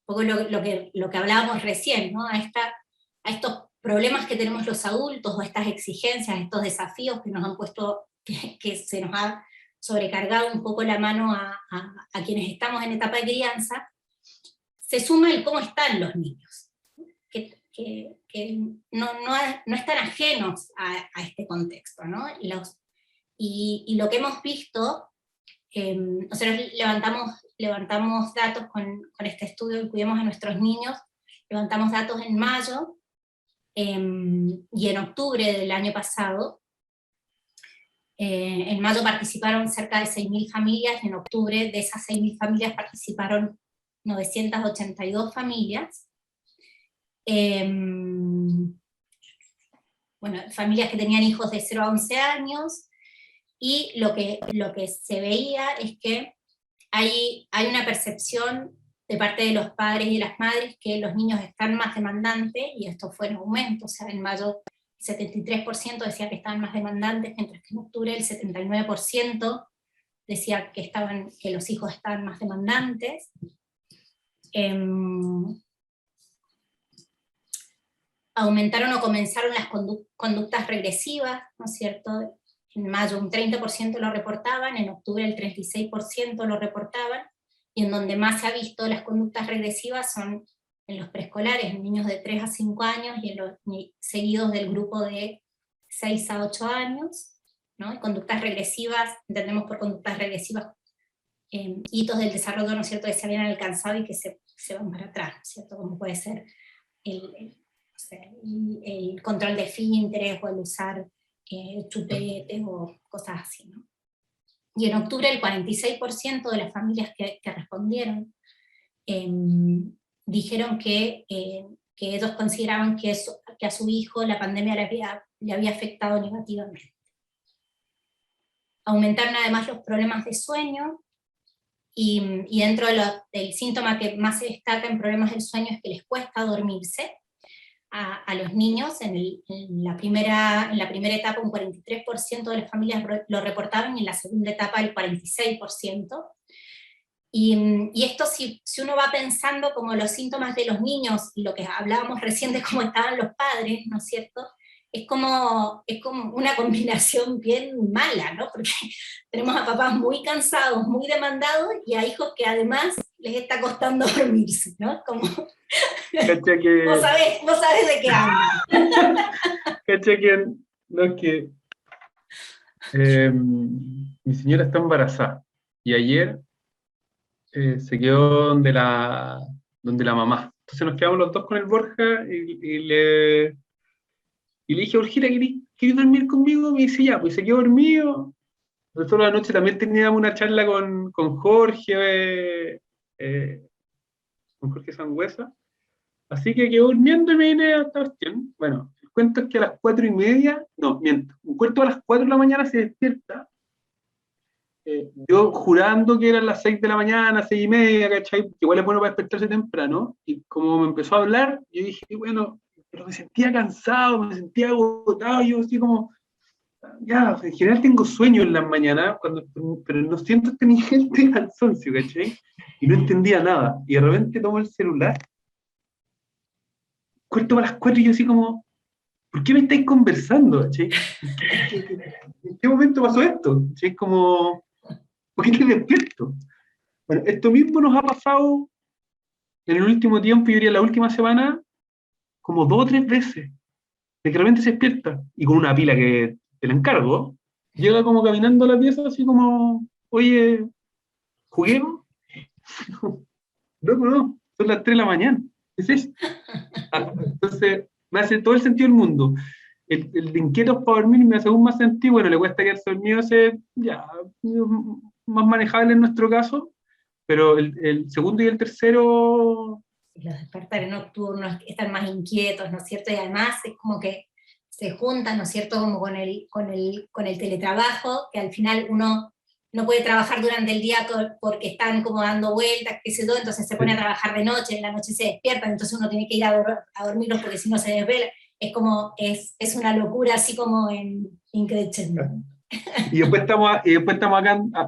poco lo que hablábamos recién, ¿no? A estos problemas que tenemos los adultos, o estas exigencias, estos desafíos que nos han puesto, que se nos ha sobrecargado un poco la mano a quienes estamos en etapa de crianza, se suma el cómo están los niños, que no están ajenos a este contexto, ¿no? Y lo que hemos visto, nosotros levantamos datos con este estudio de Cuidemos a Nuestros Niños, levantamos datos en mayo, y en octubre del año pasado. En mayo participaron cerca de 6.000 familias, y en octubre de esas 6.000 familias participaron 982 familias. Bueno, familias que tenían hijos de 0 a 11 años, y lo que se veía es que hay una percepción de parte de los padres y de las madres que los niños están más demandantes, y esto fue en aumento, o sea, en mayo el 73% decía que estaban más demandantes, mientras que en octubre el 79% decía que los hijos estaban más demandantes. Aumentaron o comenzaron las conductas regresivas, ¿no es cierto? En mayo un 30% lo reportaban, en octubre el 36% lo reportaban, y en donde más se ha visto las conductas regresivas son en los preescolares, en niños de 3 a 5 años, y seguidos del grupo de 6 a 8 años, ¿no? Y conductas regresivas, entendemos por conductas regresivas hitos del desarrollo, ¿no es cierto?, que se habían alcanzado y que se van para atrás, ¿no es cierto?, como puede ser el control de esfínteres, o el usar chupetes, o cosas así, ¿no? Y en octubre el 46% de las familias que respondieron dijeron que ellos consideraban que a su hijo la pandemia le había afectado negativamente. Aumentaron además los problemas de sueño, y dentro del síntoma que más se destaca en problemas del sueño es que les cuesta dormirse a los niños. En la primera etapa un 43% de las familias lo reportaron, y en la segunda etapa el 46%. Y esto, si uno va pensando como los síntomas de los niños, y lo que hablábamos recién de cómo estaban los padres, ¿no es cierto?, es como una combinación bien mala, ¿no? Porque tenemos a papás muy cansados, muy demandados, y a hijos que además les está costando dormirse, ¿no? Como... Que... vos sabés de qué hablo. Cacha que... No, que mi señora está embarazada, y ayer se quedó donde la mamá. Entonces nos quedamos los dos con el Borja, y le dije: Borjita, ¿querés dormir conmigo? Me dice ya, pues se quedó dormido. Nosotros la noche también teníamos una charla con Jorge, con Jorge Sangüesa, así que quedó durmiendo y me vine a esta cuestión. Bueno, el cuento es que a las 4:30, no, miento, un cuarto a las 4 de la mañana se despierta, yo jurando que eran las 6 de la mañana, 6:30, ¿cachai? Que igual es bueno para despertarse temprano, y como me empezó a hablar, yo dije, bueno, pero me sentía cansado, me sentía agotado, yo así como, ya, en general tengo sueño en las mañanas, pero no siento este nivel de cansancio, ¿cachai? Y no entendía nada, y de repente tomo el celular, cuarto para las 4, y yo así como, ¿por qué me estáis conversando, ¿cachai? ¿En qué momento pasó esto? ¿Cachai? Como, ¿por qué te despierto? Bueno, esto mismo nos ha pasado en el último tiempo, yo diría la última semana, como 2 o 3 veces, de que realmente se despierta, y con una pila que te la encargo, llega como caminando a la pieza, así como, oye, ¿juguemos? No, son las 3 de la mañana, ¿qué es eso? Entonces, me hace todo el sentido del mundo. El de inquietos para dormir me hace aún más sentido. Bueno, le cuesta quedarse dormido, ya, más manejable en nuestro caso, pero el segundo y el tercero... Los despertares nocturnos están más inquietos, ¿no es cierto? Y además es como que se juntan, ¿no es cierto?, como con el teletrabajo, que al final uno no puede trabajar durante el día porque están como dando vueltas, qué sé yo, entonces se pone a trabajar de noche, en la noche se despiertan, entonces uno tiene que ir a dormirlos porque si no se desvela. Es como, es una locura así como en increchendo. Y después estamos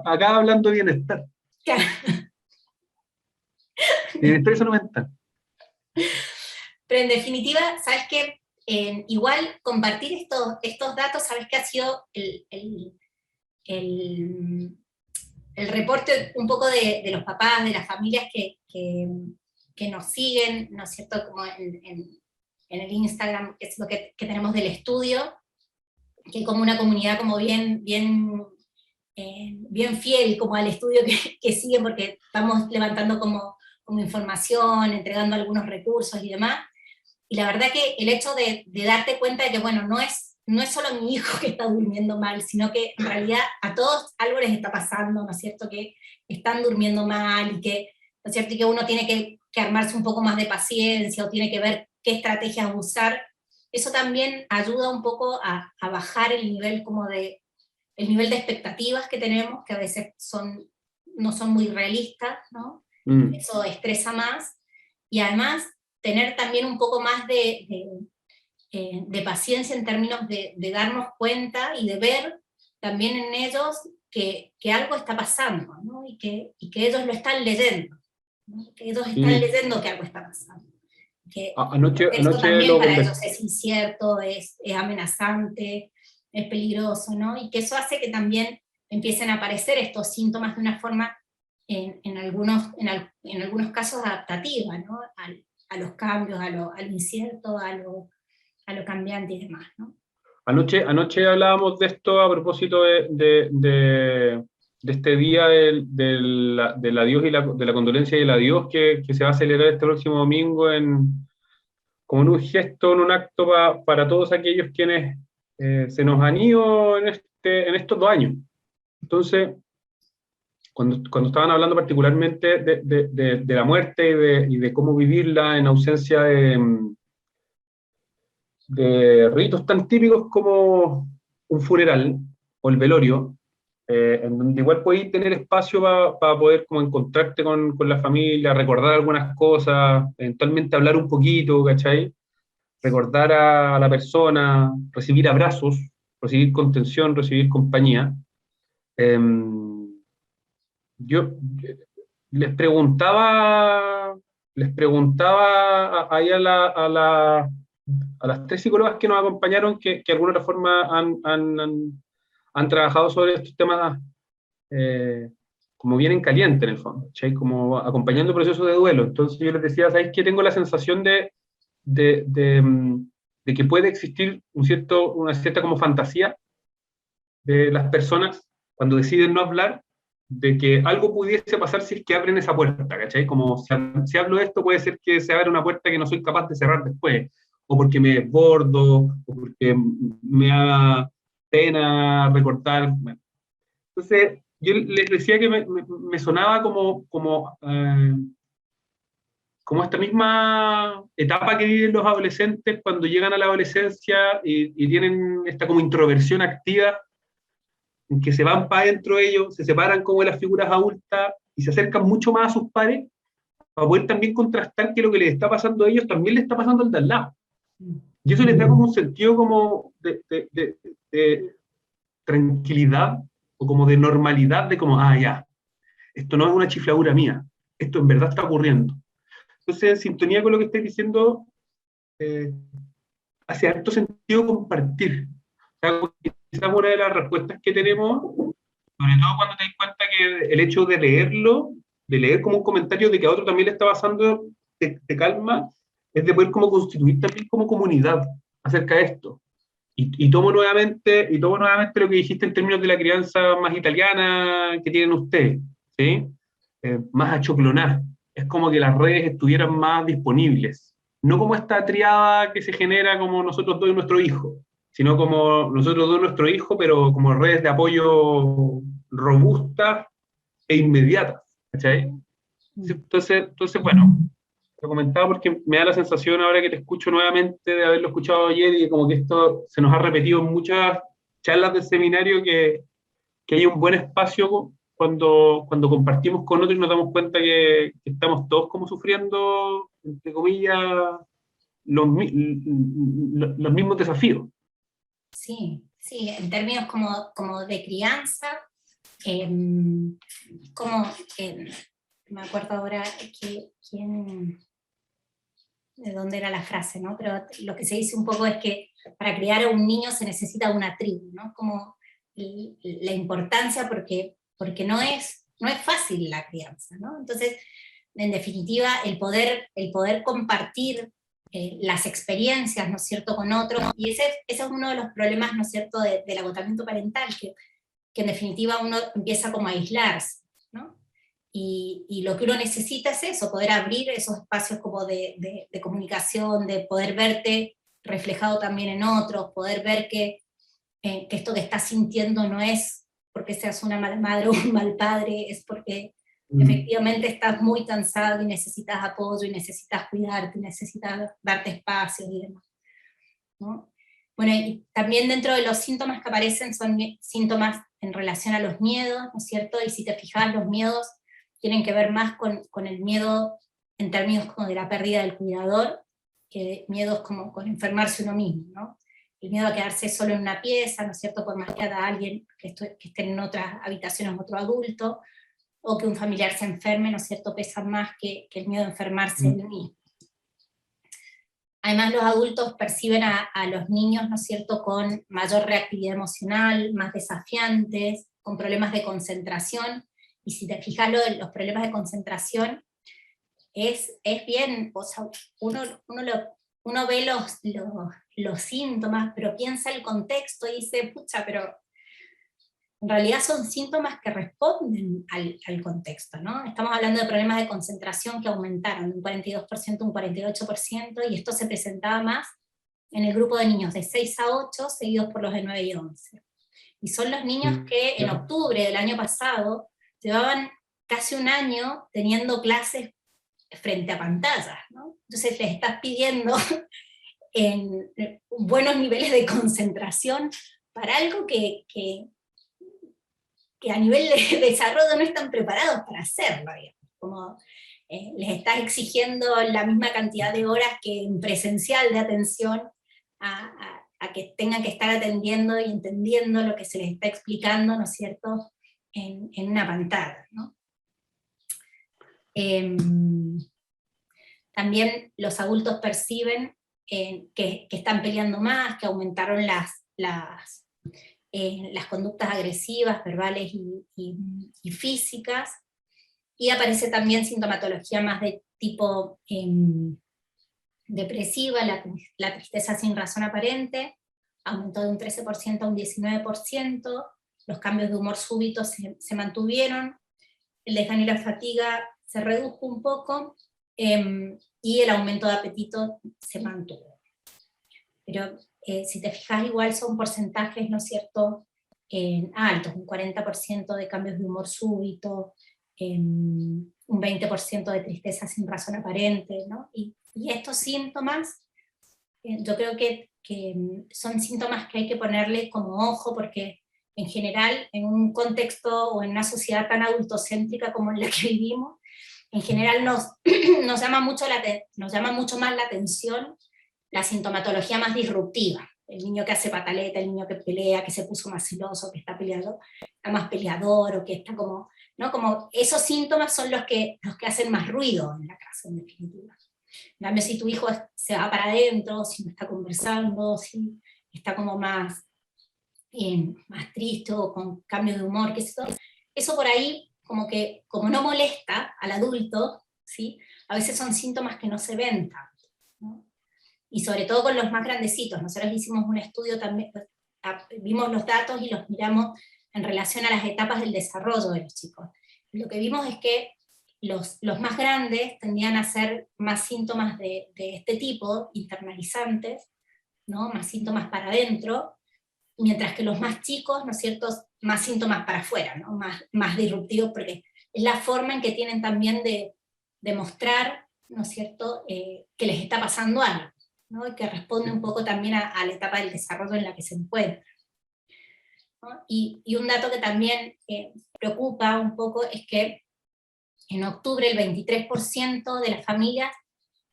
acá hablando de bienestar. Claro. Bienestar y salud mental. Pero en definitiva, ¿sabes qué? Igual compartir estos datos, ¿sabes qué ha sido el reporte un poco de los papás, de las familias que nos siguen, ¿no es cierto?, como en el Instagram, que es lo que tenemos del estudio, que como una comunidad como bien fiel como al estudio que sigue, porque estamos levantando como información, entregando algunos recursos y demás. Y la verdad que el hecho de darte cuenta de que, bueno, no es solo mi hijo que está durmiendo mal, sino que en realidad a todos algo les está pasando, ¿no es cierto?, que están durmiendo mal y que, ¿no es cierto?, y que uno tiene que armarse un poco más de paciencia o tiene que ver qué estrategias usar. Eso también ayuda un poco a bajar el nivel el nivel de expectativas que tenemos, que a veces no son muy realistas, ¿no? Eso estresa más, y además tener también un poco más de paciencia en términos de darnos cuenta y de ver también en ellos que algo está pasando, ¿no? Y que ellos lo están leyendo, ¿no? Que ellos están leyendo que algo está pasando. Que Anoche también lo para conversé. ellos es incierto, es amenazante, es peligroso, ¿no? Y que eso hace que también empiecen a aparecer estos síntomas de una forma, en algunos casos, adaptativa, ¿no? A los cambios, a lo incierto, a lo cambiante y demás, ¿no? Anoche hablábamos de esto a propósito de este día del adiós y de la condolencia y el adiós que se va a celebrar este próximo domingo como en un gesto, en un acto para todos aquellos quienes se nos han ido en estos 2 años. Entonces, cuando estaban hablando particularmente de la muerte y de cómo vivirla en ausencia de ritos tan típicos como un funeral o el velorio, en donde igual podéis tener espacio para poder como encontrarte con la familia, recordar algunas cosas, eventualmente hablar un poquito, ¿cachai? Recordar a la persona, recibir abrazos, recibir contención, recibir compañía. Yo les preguntaba ahí a las 3 psicólogas que nos acompañaron, que de alguna otra forma han trabajado sobre estos temas como bien en caliente en el fondo, ¿sí? Como acompañando el proceso de duelo. Entonces yo les decía, ¿sabéis qué? Tengo la sensación de que puede existir una cierta como fantasía de las personas cuando deciden no hablar, de que algo pudiese pasar si es que abren esa puerta, ¿cachai? Como si hablo de esto, puede ser que se abra una puerta que no soy capaz de cerrar después, o porque me desbordo, o porque me haga pena recortar. Bueno. Entonces, yo les decía que me sonaba como esta misma etapa que viven los adolescentes cuando llegan a la adolescencia y tienen esta como introversión activa, en que se van para adentro de ellos, se separan como de las figuras adultas y se acercan mucho más a sus pares para poder también contrastar que lo que les está pasando a ellos también les está pasando al de al lado. Y eso les da como un sentido como de tranquilidad o como de normalidad, de como, ya, esto no es una chifladura mía, esto en verdad está ocurriendo. Entonces, en sintonía con lo que estoy diciendo, hace harto sentido compartir. O sea, quizás una de las respuestas que tenemos, sobre todo cuando te das cuenta que el hecho de leerlo, de leer como un comentario de que a otro también le está pasando, te calma, es de poder como constituir también como comunidad acerca de esto. Y tomo nuevamente lo que dijiste en términos de la crianza más italiana que tienen ustedes, ¿sí? Más achoclonada. Es como que las redes estuvieran más disponibles. No como esta triada que se genera como nosotros dos y nuestro hijo, sino como nosotros dos y nuestro hijo, pero como redes de apoyo robustas e inmediatas, ¿cachai? Entonces, bueno, Lo comentaba porque me da la sensación ahora que te escucho nuevamente de haberlo escuchado ayer y como que esto se nos ha repetido en muchas charlas del seminario que hay un buen espacio cuando compartimos con otros y nos damos cuenta que estamos todos como sufriendo, entre comillas, los mismos desafíos. Sí, sí, en términos como de crianza, eh, como, me acuerdo ahora de dónde era la frase, ¿no? Pero lo que se dice un poco es que para criar a un niño se necesita una tribu, ¿no? Como la importancia porque no es fácil la crianza, ¿no? Entonces, en definitiva, el poder compartir las experiencias, ¿no es cierto?, con otros, y ese es uno de los problemas, ¿no es cierto?, del agotamiento parental, que en definitiva uno empieza como a aislarse, ¿no? Y lo que uno necesita es eso, poder abrir esos espacios como de comunicación, de poder verte reflejado también en otros, poder ver que esto que estás sintiendo no es porque seas una mala madre o un mal padre, es porque efectivamente estás muy cansado y necesitas apoyo y necesitas cuidarte, y necesitas darte espacios y demás, ¿no? Bueno, y también dentro de los síntomas que aparecen son síntomas en relación a los miedos, ¿no es cierto? Y si te fijas, los miedos tienen que ver más con el miedo en términos como de la pérdida del cuidador, que miedos como con enfermarse uno mismo, ¿no? El miedo a quedarse solo en una pieza, ¿no es cierto?, por más que haya alguien que esté en otras habitaciones, otro adulto, o que un familiar se enferme, ¿no es cierto?, pesa más que el miedo a enfermarse en mí. Además, los adultos perciben a los niños, ¿no es cierto?, con mayor reactividad emocional, más desafiantes, con problemas de concentración, y si te fijas, los problemas de concentración es bien, o sea, uno ve los síntomas, pero piensa el contexto y dice, pucha, pero en realidad son síntomas que responden al contexto, ¿no? Estamos hablando de problemas de concentración que aumentaron de un 42% a un 48%, y esto se presentaba más en el grupo de niños de 6 a 8, seguidos por los de 9 y 11. Y son los niños que en octubre del año pasado llevaban casi un año teniendo clases frente a pantallas, ¿no? Entonces les estás pidiendo en buenos niveles de concentración para algo que a nivel de desarrollo no están preparados para hacerlo, digamos. Como les estás exigiendo la misma cantidad de horas que en presencial de atención a que tengan que estar atendiendo y entendiendo lo que se les está explicando, ¿no es cierto?, en una pantalla, ¿no? También los adultos perciben que están peleando más, que aumentaron las conductas agresivas, verbales y físicas, y aparece también sintomatología más de tipo depresiva, la tristeza sin razón aparente, aumentó de un 13% a un 19%, los cambios de humor súbitos se mantuvieron, el desgano y la fatiga se redujo un poco, y el aumento de apetito se mantuvo. Pero si te fijas, igual son porcentajes, ¿no es cierto?, altos, un 40% de cambios de humor súbito, un 20% de tristeza sin razón aparente, ¿no? Y estos síntomas, yo creo que son síntomas que hay que ponerle como ojo, porque en general, en un contexto o en una sociedad tan adultocéntrica como en la que vivimos, en general nos llama mucho más la atención la sintomatología más disruptiva, el niño que hace pataleta, el niño que pelea, que se puso más celoso, que está más peleador, o que está como, ¿no? Como esos síntomas son los que hacen más ruido en la casa, en definitiva. En cambio, si tu hijo se va para adentro, si no está conversando, si está como más triste o con cambios de humor, eso por ahí, como no molesta al adulto, ¿sí?, a veces son síntomas que no se ven tanto, ¿no? Y sobre todo con los más grandecitos. Nosotros hicimos un estudio también, vimos los datos y los miramos en relación a las etapas del desarrollo de los chicos. Y lo que vimos es que los más grandes tendían a hacer más síntomas de este tipo, internalizantes, ¿no?, más síntomas para adentro, mientras que los más chicos, ¿no es cierto?, más síntomas para afuera, ¿no?, más disruptivos, porque es la forma en que tienen también de mostrar ¿no es cierto?, que les está pasando algo, ¿no? Y que responde un poco también a la etapa del desarrollo en la que se encuentran, ¿no? Y un dato que también preocupa un poco es que en octubre el 23% de las familias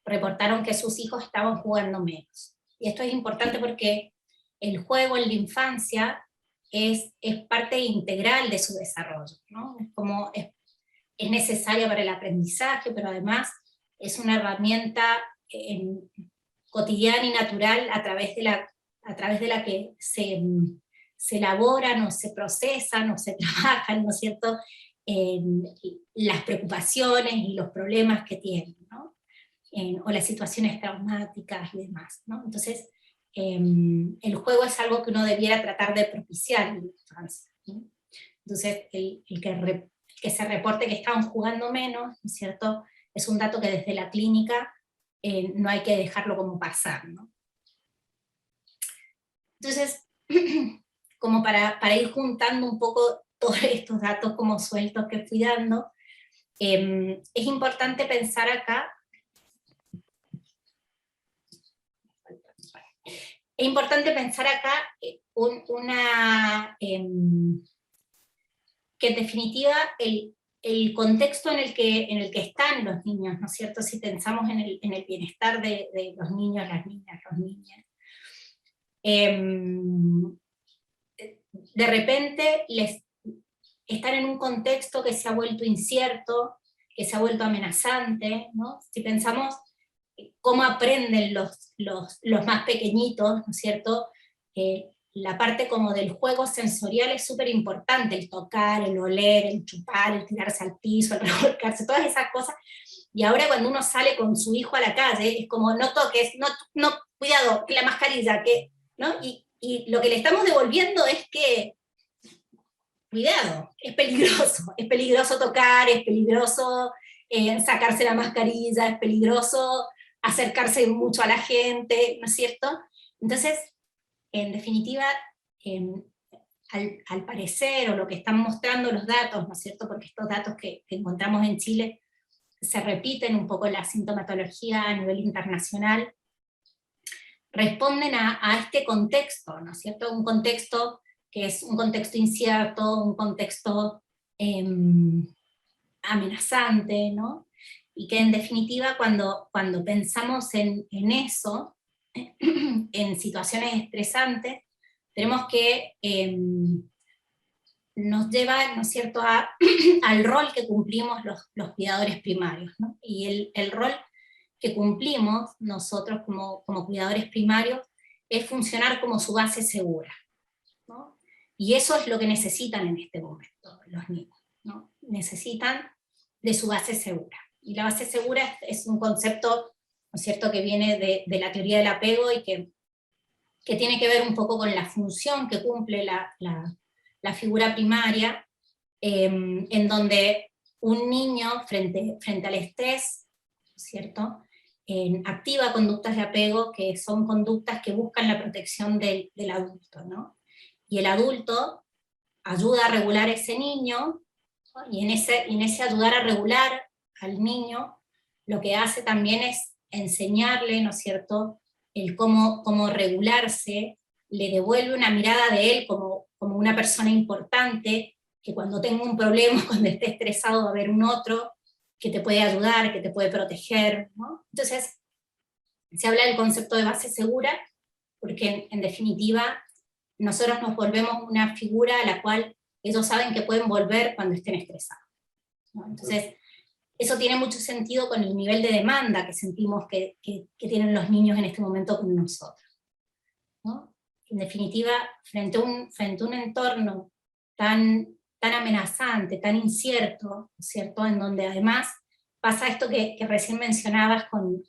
reportaron que sus hijos estaban jugando menos. Y esto es importante porque el juego en la infancia es parte integral de su desarrollo, ¿no? Es necesaria para el aprendizaje, pero además es una herramienta cotidiana y natural a través de la que se elaboran o se procesan o se trabajan, ¿no es cierto?, las preocupaciones y los problemas que tienen, ¿no? O las situaciones traumáticas y demás, ¿no? Entonces, el juego es algo que uno debiera tratar de propiciar en la infancia, ¿no? Entonces, el que se reporte que estaban jugando menos, ¿no es cierto?, es un dato que desde la clínica no hay que dejarlo como pasar, ¿no? Entonces, como para ir juntando un poco todos estos datos como sueltos que fui dando, es importante pensar acá, que en definitiva el contexto en el que están los niños, ¿no es cierto? Si pensamos en el bienestar de los niños, las niñas, los niños, de repente están en un contexto que se ha vuelto incierto, que se ha vuelto amenazante, ¿no? Si pensamos cómo aprenden los más pequeñitos, ¿no es cierto? La parte como del juego sensorial es súper importante, el tocar, el oler, el chupar, el tirarse al piso, el revolcarse, todas esas cosas. Y ahora cuando uno sale con su hijo a la calle, es como, no toques, no, cuidado, que la mascarilla, ¿no? Y lo que le estamos devolviendo es que, cuidado, es peligroso tocar, es peligroso sacarse la mascarilla, es peligroso acercarse mucho a la gente, ¿no es cierto? Entonces, en definitiva, al parecer, o lo que están mostrando los datos, ¿no es cierto?, porque estos datos que encontramos en Chile se repiten un poco en la sintomatología a nivel internacional, responden a este contexto, ¿no es cierto?, un contexto que es un contexto incierto, un contexto amenazante, ¿no? Y que en definitiva cuando pensamos en eso, en situaciones estresantes, tenemos que nos lleva, ¿no es cierto?, al rol que cumplimos los cuidadores primarios, ¿no? Y el rol que cumplimos nosotros como cuidadores primarios es funcionar como su base segura, ¿no? Y eso es lo que necesitan en este momento los niños, ¿no? Necesitan de su base segura. Y la base segura es un concepto, ¿no es cierto?, que viene de la teoría del apego y que tiene que ver un poco con la función que cumple la figura primaria, en donde un niño frente al estrés, ¿cierto?, activa conductas de apego que son conductas que buscan la protección del adulto, ¿no? Y el adulto ayuda a regular a ese niño, ¿no? Y en ese ayudar a regular al niño, lo que hace también es enseñarle, ¿no es cierto?, el cómo regularse, le devuelve una mirada de él como una persona importante, que cuando tenga un problema, cuando esté estresado va a haber un otro que te puede ayudar, que te puede proteger, ¿no? Entonces, se habla del concepto de base segura, porque en definitiva nosotros nos volvemos una figura a la cual ellos saben que pueden volver cuando estén estresados, ¿no? Entonces, eso tiene mucho sentido con el nivel de demanda que sentimos que tienen los niños en este momento con nosotros, ¿no? En definitiva, frente a un entorno tan amenazante, tan incierto, ¿cierto?, en donde además pasa esto que recién mencionabas con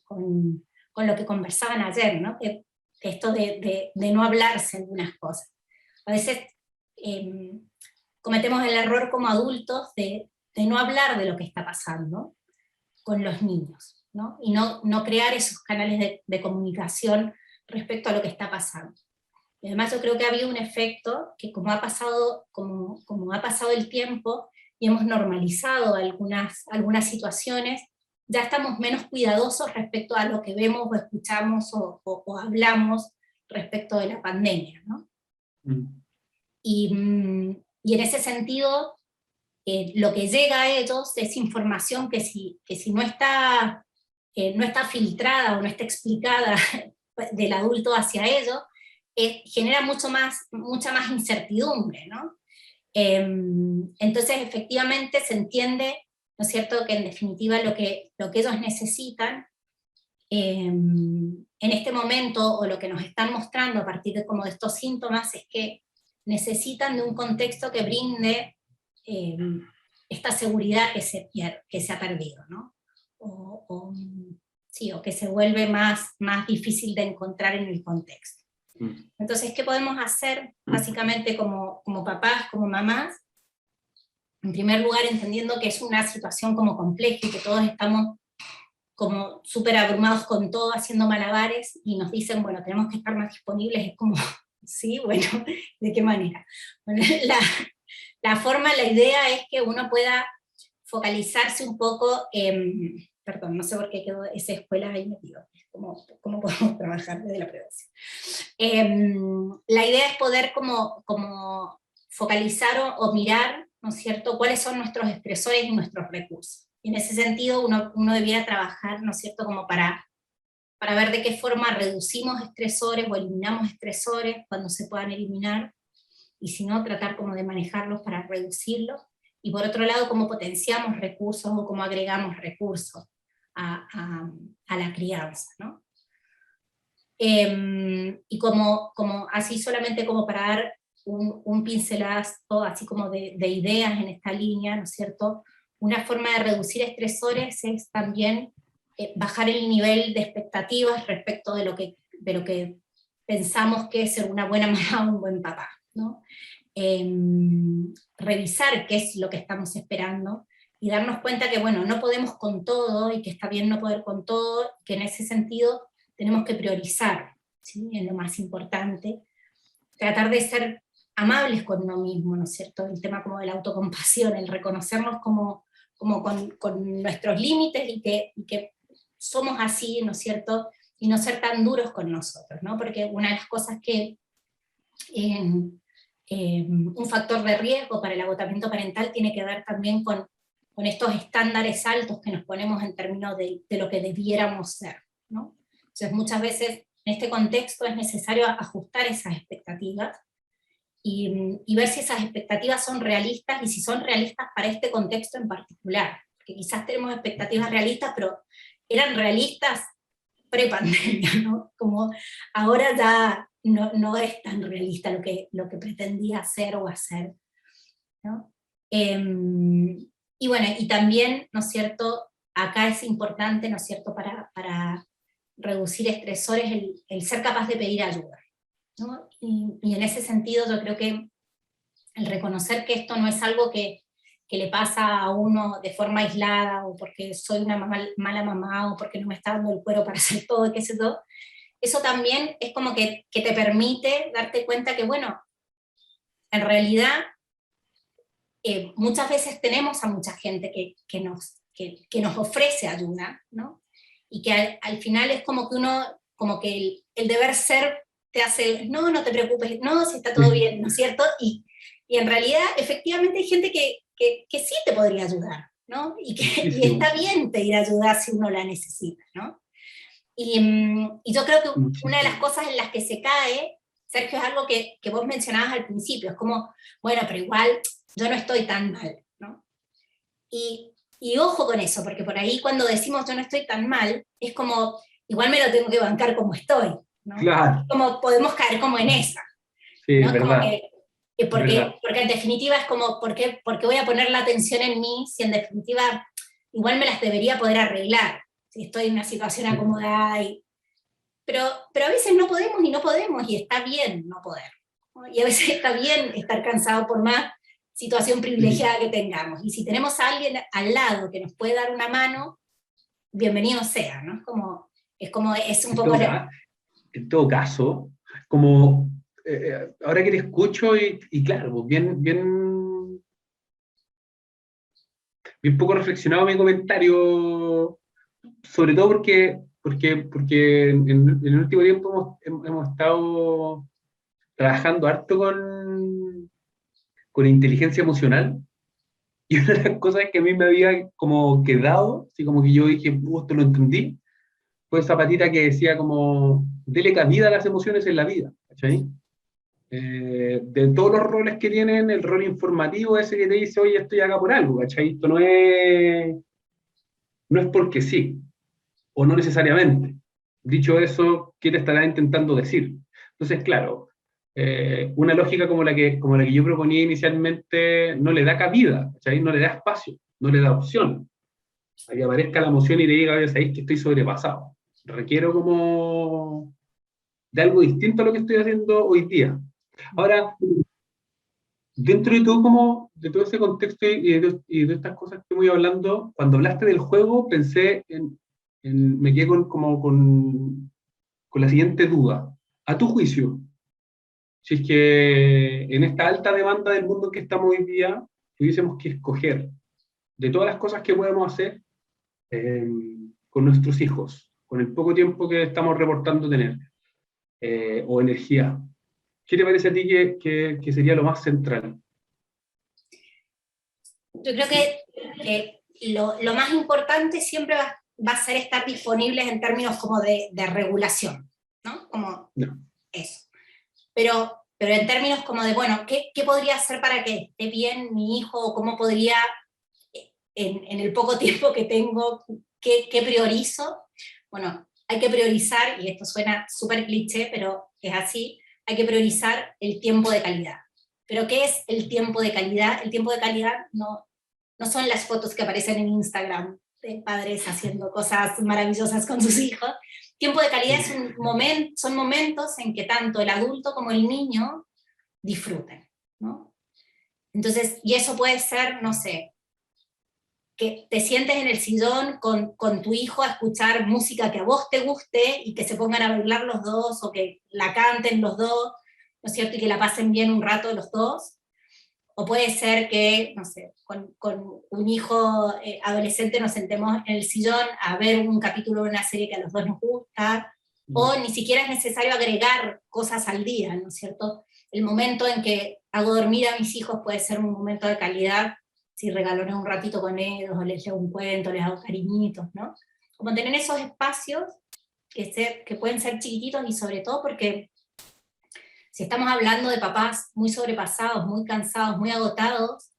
lo que conversaban ayer, ¿no?, que esto de no hablarse algunas cosas. A veces cometemos el error como adultos de no hablar de lo que está pasando con los niños, ¿no? Y no crear esos canales de comunicación respecto a lo que está pasando. Y además yo creo que ha habido un efecto que como ha pasado el tiempo y hemos normalizado algunas situaciones, ya estamos menos cuidadosos respecto a lo que vemos o escuchamos o hablamos respecto de la pandemia, ¿no? Y en ese sentido, lo que llega a ellos es información que si no está filtrada o no está explicada del adulto hacia ellos, genera mucha más incertidumbre, ¿no? Entonces, efectivamente, se entiende, ¿no es cierto?, que en definitiva lo que ellos necesitan en este momento, o lo que nos están mostrando a partir de estos síntomas, es que necesitan de un contexto que brinde esta seguridad que se ha perdido, ¿no? O que se vuelve más difícil de encontrar en el contexto. Entonces, ¿qué podemos hacer básicamente como papás, como mamás? En primer lugar, entendiendo que es una situación como compleja y que todos estamos como súper abrumados con todo, haciendo malabares, y nos dicen, bueno, tenemos que estar más disponibles, es como, sí, bueno, ¿de qué manera? Bueno, la idea es que uno pueda focalizarse un poco en, perdón, no sé por qué quedó esa escuela ahí metido, cómo podemos trabajar desde la prevención. La idea es poder como focalizar o mirar, ¿no es cierto?, cuáles son nuestros estresores y nuestros recursos. Y en ese sentido uno debiera trabajar, ¿no es cierto?, como para ver de qué forma reducimos estresores o eliminamos estresores cuando se puedan eliminar, y si no, tratar como de manejarlos para reducirlos, y por otro lado, cómo potenciamos recursos o cómo agregamos recursos a la crianza, ¿no? Y como así, solamente como para dar un pincelazo así como de ideas en esta línea, ¿no es cierto? Una forma de reducir estresores es también bajar el nivel de expectativas respecto de lo que pensamos que es ser una buena mamá o un buen papá, ¿no? Revisar qué es lo que estamos esperando, y darnos cuenta que, bueno, no podemos con todo, y que está bien no poder con todo, que en ese sentido tenemos que priorizar, ¿sí?, en lo más importante, tratar de ser amables con uno mismo, ¿no es cierto? El tema como de la autocompasión, el reconocernos como con nuestros límites, y que somos así, ¿no es cierto?, y no ser tan duros con nosotros, ¿no? Porque una de las cosas que un factor de riesgo para el agotamiento parental tiene que ver también con estos estándares altos que nos ponemos en términos de lo que debiéramos ser, ¿no? Entonces, muchas veces en este contexto es necesario ajustar esas expectativas, y ver si esas expectativas son realistas, y si son realistas para este contexto en particular, porque quizás tenemos expectativas realistas, pero eran realistas pre-pandemia, ¿no? Como ahora ya no es tan realista lo que pretendía hacer o hacer, ¿no? Y bueno, y también, ¿no es cierto?, acá es importante, ¿no es cierto?, para reducir estresores, el ser capaz de pedir ayuda, ¿no? Y en ese sentido yo creo que el reconocer que esto no es algo que le pasa a uno de forma aislada, o porque soy una mala mamá, o porque no me está dando el cuero para hacer todo, qué sé yo, eso también es como que te permite darte cuenta que, bueno, en realidad muchas veces tenemos a mucha gente que nos ofrece ayuda, ¿no? Y que al final es como que uno, como que el deber ser te hace, no te preocupes, no, si está todo bien, ¿no es cierto? Y en realidad, efectivamente, hay gente que sí te podría ayudar, ¿no? Y está bien pedir ayuda si uno la necesita, ¿no? Y yo creo que una de las cosas en las que se cae, Sergio, es algo que vos mencionabas al principio, es como, bueno, pero igual yo no estoy tan mal, ¿no? Y ojo con eso, porque por ahí cuando decimos yo no estoy tan mal, es como, igual me lo tengo que bancar como estoy, ¿no? Claro. Como podemos caer como en esa, sí, ¿no? Verdad. Como que porque en definitiva es como, ¿por qué voy a poner la atención en mí si en definitiva igual me las debería poder arreglar, si estoy en una situación acomodada? Pero a veces no podemos, y está bien no poder, ¿no? Y a veces está bien estar cansado por más situación privilegiada que tengamos, y si tenemos a alguien al lado que nos puede dar una mano, bienvenido sea, ¿no? Es un poco... En todo caso, como ahora que te escucho, y claro, pues bien poco reflexionado mi comentario, sobre todo porque en el último tiempo hemos estado trabajando harto con inteligencia emocional, y una de las cosas que a mí me había como quedado, así como que yo dije, esto lo entendí, fue esa patita que decía como, dele cabida a las emociones en la vida, ¿cachai? De todos los roles que tienen, el rol informativo ese que te dice, oye, estoy acá por algo, ¿cachai? Esto no es porque sí, o no necesariamente. Dicho eso, ¿qué te estará intentando decir? Entonces, claro, una lógica como la que yo proponía inicialmente no le da cabida, ¿cachai? No le da espacio, no le da opción a que aparezca la emoción y te diga, oye, sabéis que estoy sobrepasado. Requiero como de algo distinto a lo que estoy haciendo hoy día. Ahora, dentro de todo ese contexto y de estas cosas que voy hablando, cuando hablaste del juego, pensé me quedé con la siguiente duda. A tu juicio, si es que en esta alta demanda del mundo en que estamos hoy día, tuviésemos que escoger de todas las cosas que podemos hacer eh, con nuestros hijos, con el poco tiempo que estamos reportando tener, o energía, ¿qué te parece a ti que sería lo más central? Yo creo que lo más importante siempre va a ser estar disponibles en términos como de regulación, ¿no? Como No. eso. Pero en términos como de, bueno, ¿qué podría hacer para que esté bien mi hijo? ¿O cómo podría, en el poco tiempo que tengo, qué priorizo? Bueno, hay que priorizar, y esto suena súper cliché, pero es así, hay que priorizar el tiempo de calidad. ¿Pero qué es el tiempo de calidad? El tiempo de calidad no son las fotos que aparecen en Instagram de padres haciendo cosas maravillosas con sus hijos. Tiempo de calidad son momentos en que tanto el adulto como el niño disfruten, ¿no? Entonces, y eso puede ser, no sé, que te sientes en el sillón con tu hijo a escuchar música que a vos te guste y que se pongan a bailar los dos o que la canten los dos, ¿no es cierto? Y que la pasen bien un rato los dos. O puede ser que, no sé, con un hijo adolescente nos sentemos en el sillón a ver un capítulo de una serie que a los dos nos gusta, o ni siquiera es necesario agregar cosas al día, ¿no es cierto? El momento en que hago dormir a mis hijos puede ser un momento de calidad, si regaloneo un ratito con ellos, o les leo un cuento, les hago cariñitos, ¿no? Como tener esos espacios que pueden ser chiquititos y sobre todo porque si estamos hablando de papás muy sobrepasados, muy cansados, muy agotados,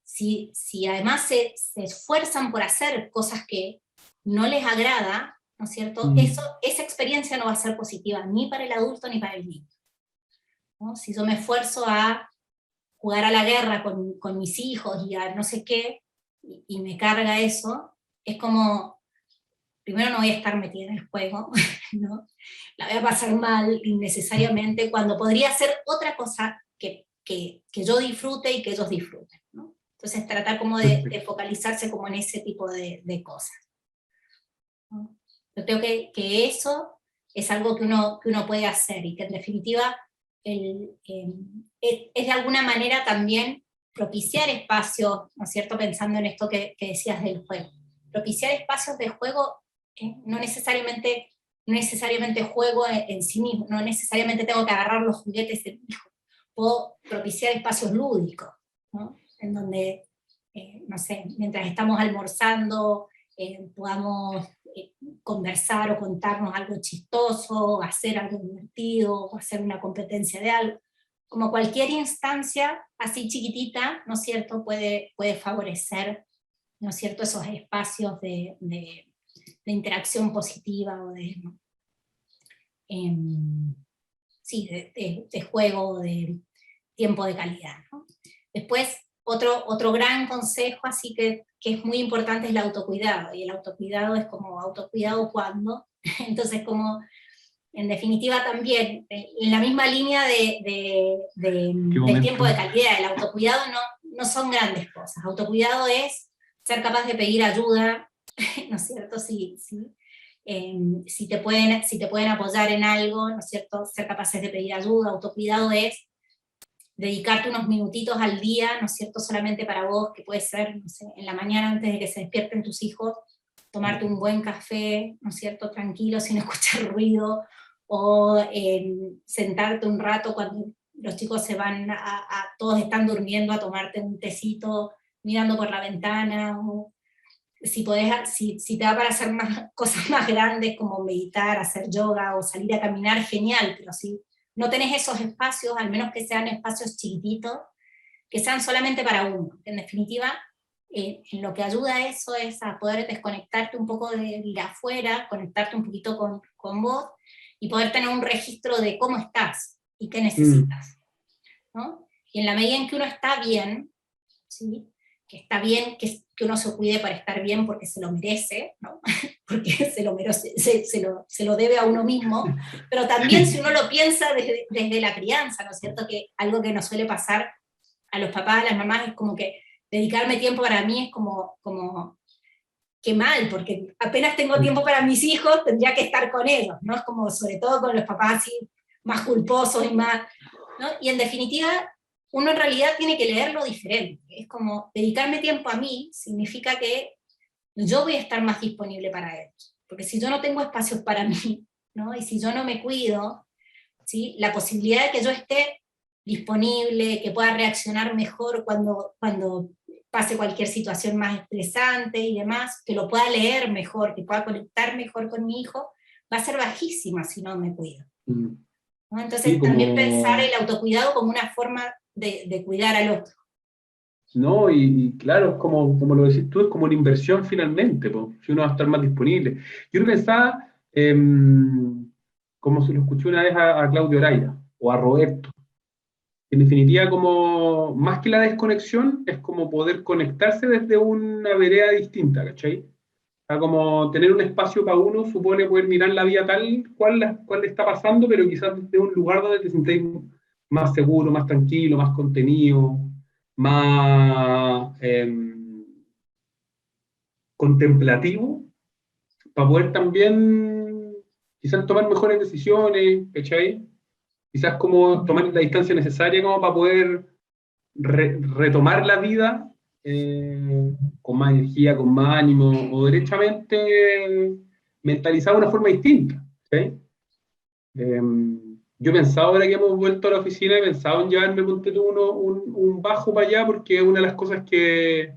si además se esfuerzan por hacer cosas que no les agrada, ¿no es cierto? Esa experiencia no va a ser positiva ni para el adulto ni para el niño, ¿no? Si yo me esfuerzo a jugar a la guerra con mis hijos y a no sé qué, y me carga eso, es como, primero no voy a estar metida en el juego, ¿no? La voy a pasar mal innecesariamente, cuando podría ser otra cosa que yo disfrute y que ellos disfruten, ¿no? Entonces tratar como de focalizarse como en ese tipo de cosas, ¿no? Yo creo que eso es algo que uno puede hacer y que en definitiva es de alguna manera también propiciar espacios, ¿no es cierto? Pensando en esto que decías del juego. Propiciar espacios de juego, no necesariamente juego en sí mismo, no necesariamente tengo que agarrar los juguetes de mi hijo. Puedo propiciar espacios lúdicos, ¿no? En donde, no sé, mientras estamos almorzando, podamos conversar o contarnos algo chistoso, o hacer algo divertido, o hacer una competencia de algo. Como cualquier instancia así chiquitita, ¿no es cierto?, puede favorecer, ¿no es cierto?, esos espacios de interacción positiva o sí, de juego, de tiempo de calidad, ¿no? Después, otro gran consejo, así que es muy importante, es el autocuidado, y el autocuidado es como autocuidado cuando, entonces como, en definitiva también, en la misma línea del tiempo de calidad, el autocuidado no son grandes cosas, autocuidado es ser capaz de pedir ayuda, ¿no es cierto? Si te pueden apoyar en algo, ¿no es cierto?, ser capaces de pedir ayuda. Autocuidado es dedicarte unos minutitos al día, ¿no es cierto?, solamente para vos, que puede ser, no sé, en la mañana antes de que se despierten tus hijos, tomarte un buen café, ¿no es cierto?, tranquilo, sin escuchar ruido, o sentarte un rato cuando los chicos se van, todos están durmiendo, a tomarte un tecito mirando por la ventana, o si si te da para hacer cosas más grandes como meditar, hacer yoga o salir a caminar, genial, pero si no tenés esos espacios, al menos que sean espacios chiquititos, que sean solamente para uno. En definitiva, en lo que ayuda a eso es a poder desconectarte un poco de afuera, conectarte un poquito con vos, y poder tener un registro de cómo estás y qué necesitas, ¿no? Y en la medida en que uno está bien, ¿sí?, que está bien, que uno se cuide para estar bien porque se lo merece, ¿no? Porque se lo merece, se lo debe a uno mismo, pero también si uno lo piensa desde la crianza, ¿no es cierto?, que algo que nos suele pasar a los papás, a las mamás, es como que dedicarme tiempo para mí es como qué mal, porque apenas tengo tiempo para mis hijos, tendría que estar con ellos, ¿no? Es como, sobre todo con los papás así, más culposos y más, ¿no? Y en definitiva, uno en realidad tiene que leerlo diferente. Es como, dedicarme tiempo a mí significa que yo voy a estar más disponible para ellos. Porque si yo no tengo espacios para mí, ¿no?, y si yo no me cuido, ¿sí?, la posibilidad de que yo esté disponible, que pueda reaccionar mejor cuando pase cualquier situación más estresante y demás, que lo pueda leer mejor, que pueda conectar mejor con mi hijo, va a ser bajísima si no me cuido, ¿no? Entonces, Sí, también pensar el autocuidado como una forma de cuidar al otro. No, y claro, es como lo decís tú, es como una inversión finalmente, po, si uno va a estar más disponible. Yo pensaba, como se lo escuché una vez a Claudio Araya, o a Roberto, en definitiva, como más que la desconexión, es como poder conectarse desde una vereda distinta, ¿cachai? O sea, como tener un espacio para uno supone poder mirar la vida tal cual le está pasando, pero quizás desde un lugar donde te sientas más seguro, más tranquilo, más contenido, más contemplativo, para poder también quizás tomar mejores decisiones, ¿cachai? Quizás como tomar la distancia necesaria como para poder retomar la vida con más energía, con más ánimo, o derechamente mentalizar de una forma distinta, ¿sí? Yo he pensado, ahora que hemos vuelto a la oficina, he pensado en llevarme, ponte tú, un bajo para allá, porque es una de las cosas que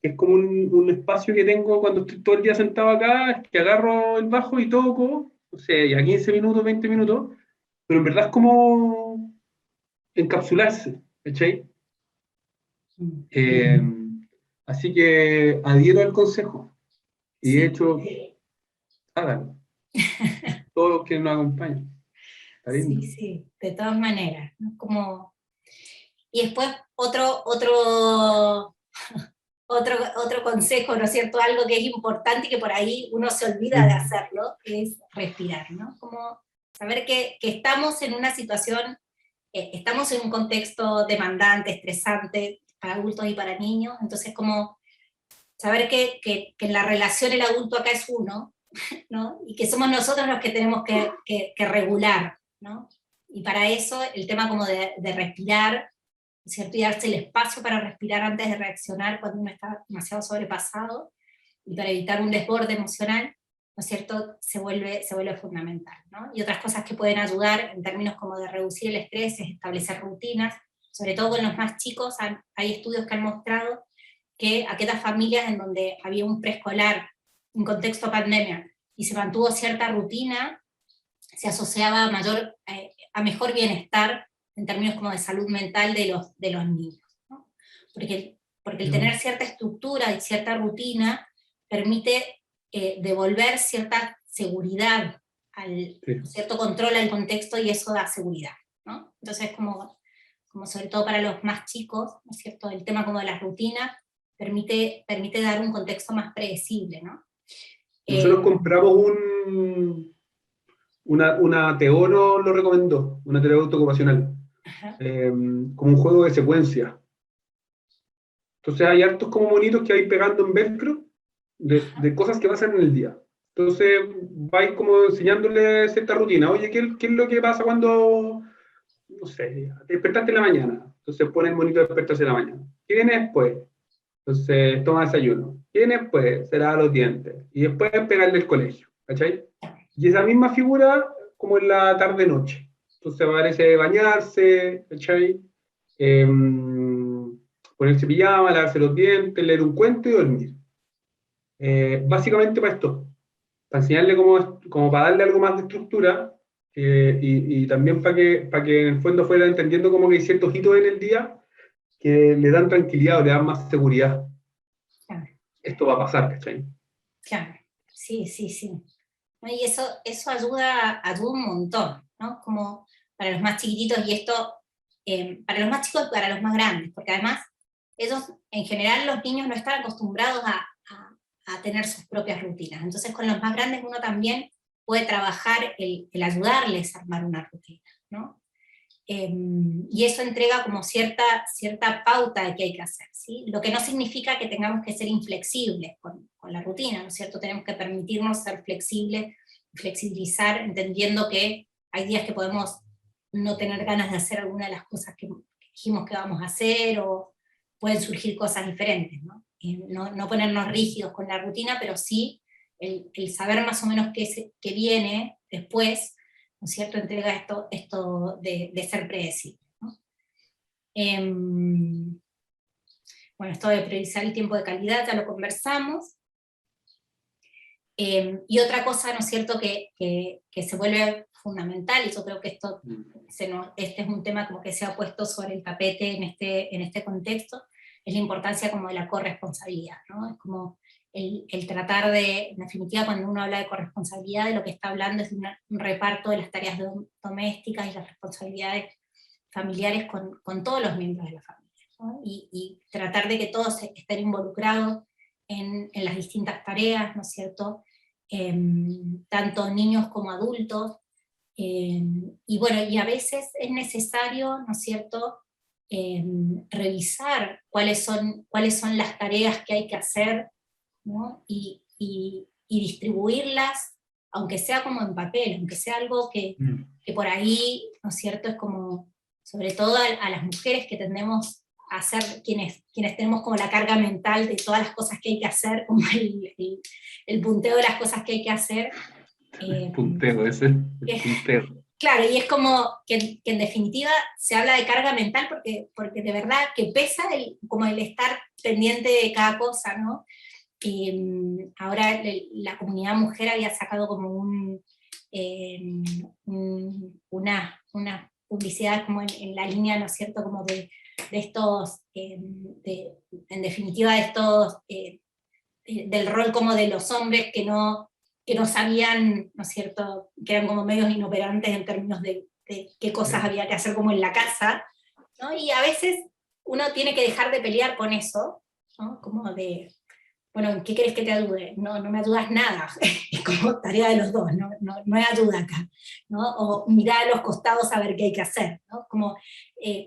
es como un espacio que tengo cuando estoy todo el día sentado acá, es que agarro el bajo y toco, no sé, ya 15 minutos, 20 minutos, pero en verdad es como encapsularse, ¿cachai? Eh, Así que adhiero al consejo, y de Sí, hecho, háganlo, todos los que nos acompañan, está lindo. sí, sí, de todas maneras, ¿no? Como, y después otro consejo, ¿no es cierto?, algo que es importante y que por ahí uno se olvida de hacerlo, es respirar, ¿no? Como saber que estamos en una situación, estamos en un contexto demandante, estresante, para adultos y para niños, entonces como saber que en la relación el adulto acá es uno, ¿no?, y que somos nosotros los que tenemos que regular, ¿no? Y para eso el tema como de respirar, ¿cierto?, y darse el espacio para respirar antes de reaccionar cuando uno está demasiado sobrepasado, y para evitar un desborde emocional, ¿no es cierto?, se vuelve fundamental, ¿no? Y otras cosas que pueden ayudar en términos como de reducir el estrés es establecer rutinas, sobre todo con los más chicos. Hay estudios que han mostrado que aquellas familias en donde había un preescolar, un contexto pandemia, y se mantuvo cierta rutina, se asociaba a mejor bienestar en términos como de salud mental de los niños, ¿no? Porque el tener cierta estructura y cierta rutina permite devolver cierta seguridad, cierto control al contexto, y eso da seguridad, ¿no? Entonces, como sobre todo para los más chicos, ¿no es cierto?, el tema como de las rutinas permite dar un contexto más predecible, ¿no? Nosotros compramos una TO nos lo recomendó, una terapia ocupacional, como un juego de secuencia. Entonces hay hartos como monitos que vais pegando en velcro de cosas que pasan en el día. Entonces vais como enseñándole cierta rutina. Oye, ¿qué es lo que pasa cuando, no sé, te despertaste en la mañana? Entonces pone el monito de despertarse en la mañana. ¿Qué viene después? Entonces, toma desayuno. ¿Quién es? Pues se lava los dientes. Y después pegarle el colegio, ¿cachai? Y esa misma figura como en la tarde-noche. Entonces aparece bañarse, ¿cachai? Ponerse pijama, lavarse los dientes, leer un cuento y dormir. Básicamente para esto, para enseñarle como para darle algo más de estructura y también para que en el fondo fuera entendiendo como que hay ciertos hitos en el día que le dan tranquilidad o le dan más seguridad. Claro, Esto va a pasar, ¿cachai? claro. Sí, sí, sí. ¿No? Y eso ayuda un montón, ¿no? Como para los más chiquititos y esto, para los más chicos y para los más grandes, porque además ellos, en general, los niños no están acostumbrados a tener sus propias rutinas. Entonces con los más grandes uno también puede trabajar el ayudarles a armar una rutina, ¿no? Y eso entrega como cierta pauta de qué hay que hacer, ¿sí? Lo que no significa que tengamos que ser inflexibles con la rutina, ¿no es cierto? Tenemos que permitirnos ser flexibles, flexibilizar, entendiendo que hay días que podemos no tener ganas de hacer alguna de las cosas que dijimos que vamos a hacer, o pueden surgir cosas diferentes, ¿no? No ponernos rígidos con la rutina, pero sí el saber más o menos qué viene después, ¿no es cierto?, entrega esto de ser predecible, ¿no? Bueno, esto de priorizar el tiempo de calidad ya lo conversamos. Y otra cosa, ¿no es cierto?, que se vuelve fundamental, y yo creo que este es un tema como que se ha puesto sobre el tapete en este contexto, es la importancia como de la corresponsabilidad, ¿no? Es como el tratar de, en definitiva, cuando uno habla de corresponsabilidad, de lo que está hablando es de un reparto de las tareas domésticas y las responsabilidades familiares con todos los miembros de la familia, ¿no? Y tratar de que todos estén involucrados en las distintas tareas, ¿no es cierto?, tanto niños como adultos, y bueno, y a veces es necesario, ¿no es cierto?, revisar cuáles son las tareas que hay que hacer, ¿no? Y distribuirlas, aunque sea como en papel, aunque sea algo que por ahí, ¿no es cierto?, es como, sobre todo a las mujeres que tendemos a ser quienes tenemos como la carga mental de todas las cosas que hay que hacer, como el punteo de las cosas que hay que hacer. Punteo ese, el punteo. Claro, y es como que en definitiva se habla de carga mental porque de verdad que pesa como el estar pendiente de cada cosa, ¿no? Ahora la comunidad mujer había sacado como unas publicidades como en la línea, ¿no es cierto?, como de estos, en definitiva, de estos, del rol como de los hombres que no sabían, ¿no es cierto?, que eran como medios inoperantes en términos de qué cosas había que hacer como en la casa, ¿no? Y a veces uno tiene que dejar de pelear con eso, ¿no? Como de, bueno, ¿en qué querés que te ayude? No me ayudas nada, es como tarea de los dos, no hay ayuda acá, ¿no? O mirar a los costados a ver qué hay que hacer, ¿no? Como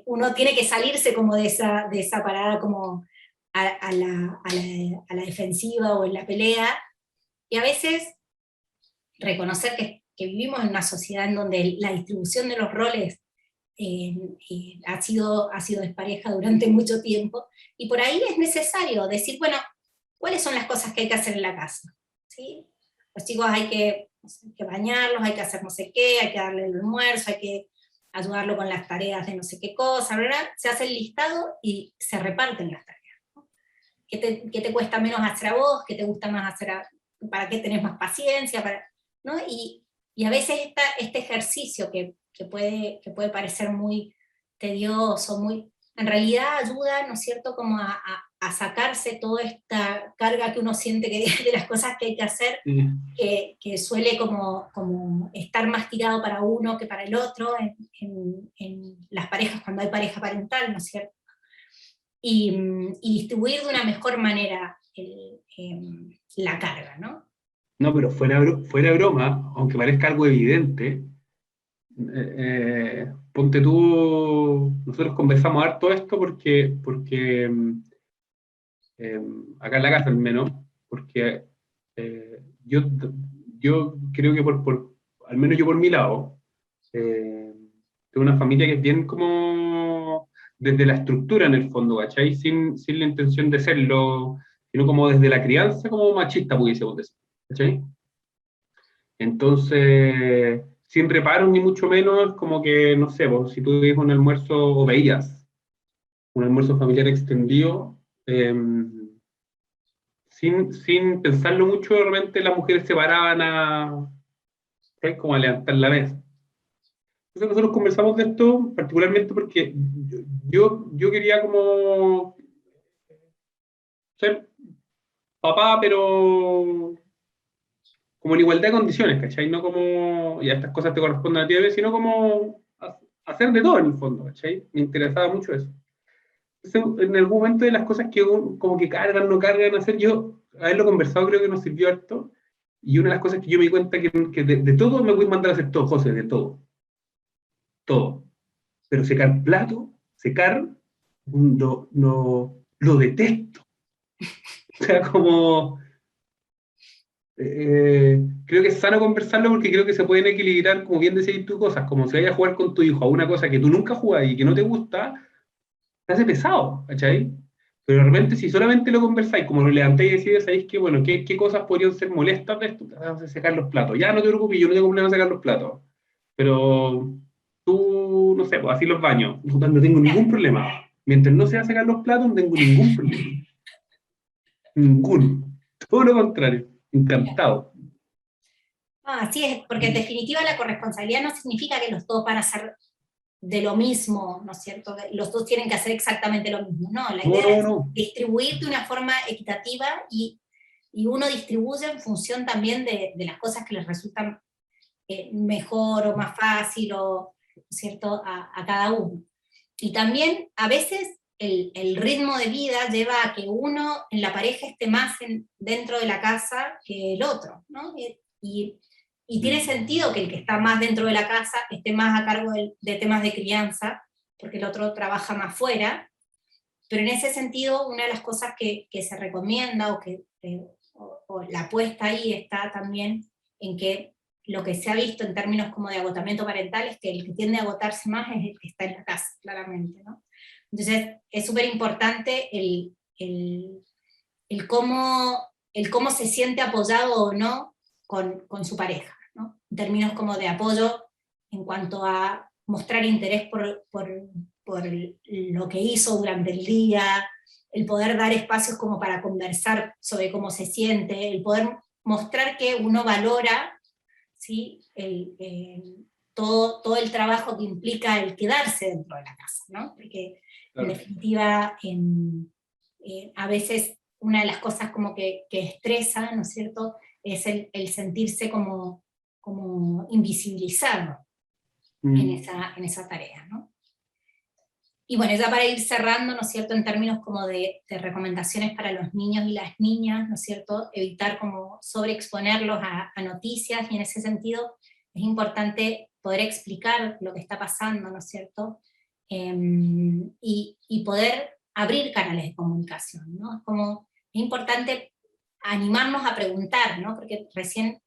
uno tiene que salirse como de esa parada como a la defensiva o en la pelea, y a veces reconocer que vivimos en una sociedad en donde la distribución de los roles ha sido despareja durante mucho tiempo, y por ahí es necesario decir, bueno, ¿cuáles son las cosas que hay que hacer en la casa? ¿Sí? Los chicos hay que, no sé, que bañarlos, hay que hacer no sé qué, hay que darle el almuerzo, hay que ayudarlo con las tareas de no sé qué cosa, ¿verdad? Se hace el listado y se reparten las tareas, ¿no? ¿Qué te cuesta menos hacer a vos? ¿Qué te gusta más hacer para qué tenés más paciencia? ¿No? Y a veces este ejercicio que puede parecer muy tedioso, en realidad ayuda, ¿no es cierto?, como a sacarse toda esta carga que uno siente de las cosas que hay que hacer, que suele como estar más tirado para uno que para el otro, en las parejas, cuando hay pareja parental, ¿no es cierto? Y distribuir de una mejor manera la carga, ¿no? No, pero fuera broma, aunque parezca algo evidente, ponte tú, nosotros conversamos harto esto porque acá en la casa al menos, porque yo, yo creo que al menos yo por mi lado, tengo una familia que es bien como desde la estructura en el fondo, ¿cachai? Sin la intención de serlo, sino como desde la crianza, como machista, pudiésemos decir, ¿cachai? Entonces, sin reparos ni mucho menos, como que, no sé, vos, si tú ves un almuerzo, o veías un almuerzo familiar extendido, sin pensarlo mucho, de repente las mujeres se paraban ¿sabes? Como a levantar la mesa. Entonces nosotros conversamos de esto particularmente porque yo quería como ser papá, pero como en igualdad de condiciones, ¿cachai? No como, ya estas cosas te corresponden a ti, sino como hacer de todo en el fondo, ¿cachai? Me interesaba mucho eso. Entonces, en algún momento de las cosas que como que cargan, no cargan, hacer, yo, haberlo conversado creo que nos sirvió harto, y una de las cosas que yo me di cuenta que de todo me voy a mandar a hacer todo, José, de todo, todo. Pero secar plato, secar, lo detesto. O sea, como creo que es sano conversarlo porque creo que se pueden equilibrar, como bien decías tú, cosas, como si vayas a jugar con tu hijo a una cosa que tú nunca jugás y que no te gusta, te hace pesado, ¿cachai? Pero de repente si solamente lo conversáis, como lo levantáis y decís, ¿sabéis qué, bueno, qué cosas podrían ser molestas de esto? Te vas a secar los platos. Ya, no te preocupes, yo no tengo problema en sacar los platos. Pero tú, no sé, pues así los baños, no tengo ningún problema. Mientras no sea sacar los platos, no tengo ningún problema. Ninguno. Todo lo contrario. Encantado. Así es, porque en definitiva la corresponsabilidad no significa que los dos van a hacer de lo mismo, ¿no es cierto? Los dos tienen que hacer exactamente lo mismo. No, la No, idea no, es no. distribuir de una forma equitativa y uno distribuye en función también de las cosas que les resultan mejor o más fácil, o, ¿no es cierto?, a cada uno. Y también a veces el ritmo de vida lleva a que uno en la pareja esté más dentro de la casa que el otro, ¿no? Y tiene sentido que el que está más dentro de la casa esté más a cargo de temas de crianza, porque el otro trabaja más fuera, pero en ese sentido una de las cosas que se recomienda o la apuesta ahí está también en que lo que se ha visto en términos como de agotamiento parental es que el que tiende a agotarse más es el que está en la casa, claramente, ¿no? Entonces es súper importante el cómo se siente apoyado o no con su pareja, ¿no? En términos como de apoyo en cuanto a mostrar interés por lo que hizo durante el día, el poder dar espacios como para conversar sobre cómo se siente, el poder mostrar que uno valora, ¿sí?, todo el trabajo que implica el quedarse dentro de la casa, ¿no? Porque en Claro. definitiva a veces una de las cosas como que estresa, ¿no es cierto?, es el sentirse como invisibilizado en esa tarea, ¿no? Y bueno, ya para ir cerrando, ¿no es cierto?, en términos como de recomendaciones para los niños y las niñas, ¿no es cierto?, evitar como sobreexponerlos a noticias, y en ese sentido es importante poder explicar lo que está pasando, ¿no es cierto?, y poder abrir canales de comunicación, ¿no? Es importante animarnos a preguntar, ¿no? Porque recién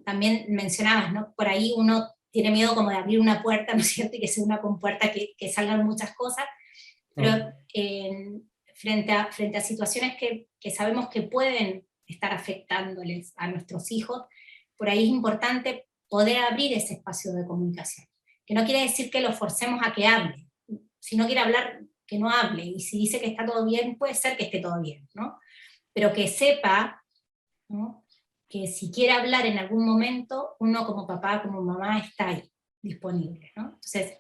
también mencionabas, ¿no? Por ahí uno tiene miedo como de abrir una puerta, ¿no es cierto?, y que sea una compuerta que salgan muchas cosas, pero frente a situaciones que sabemos que pueden estar afectándoles a nuestros hijos, por ahí es importante poder abrir ese espacio de comunicación, que no quiere decir que lo forcemos a que hable. Si no quiere hablar, que no hable, y si dice que está todo bien, puede ser que esté todo bien, ¿no? Pero que sepa, ¿no?, que si quiere hablar en algún momento, uno como papá, como mamá, está ahí, disponible, ¿no? Entonces,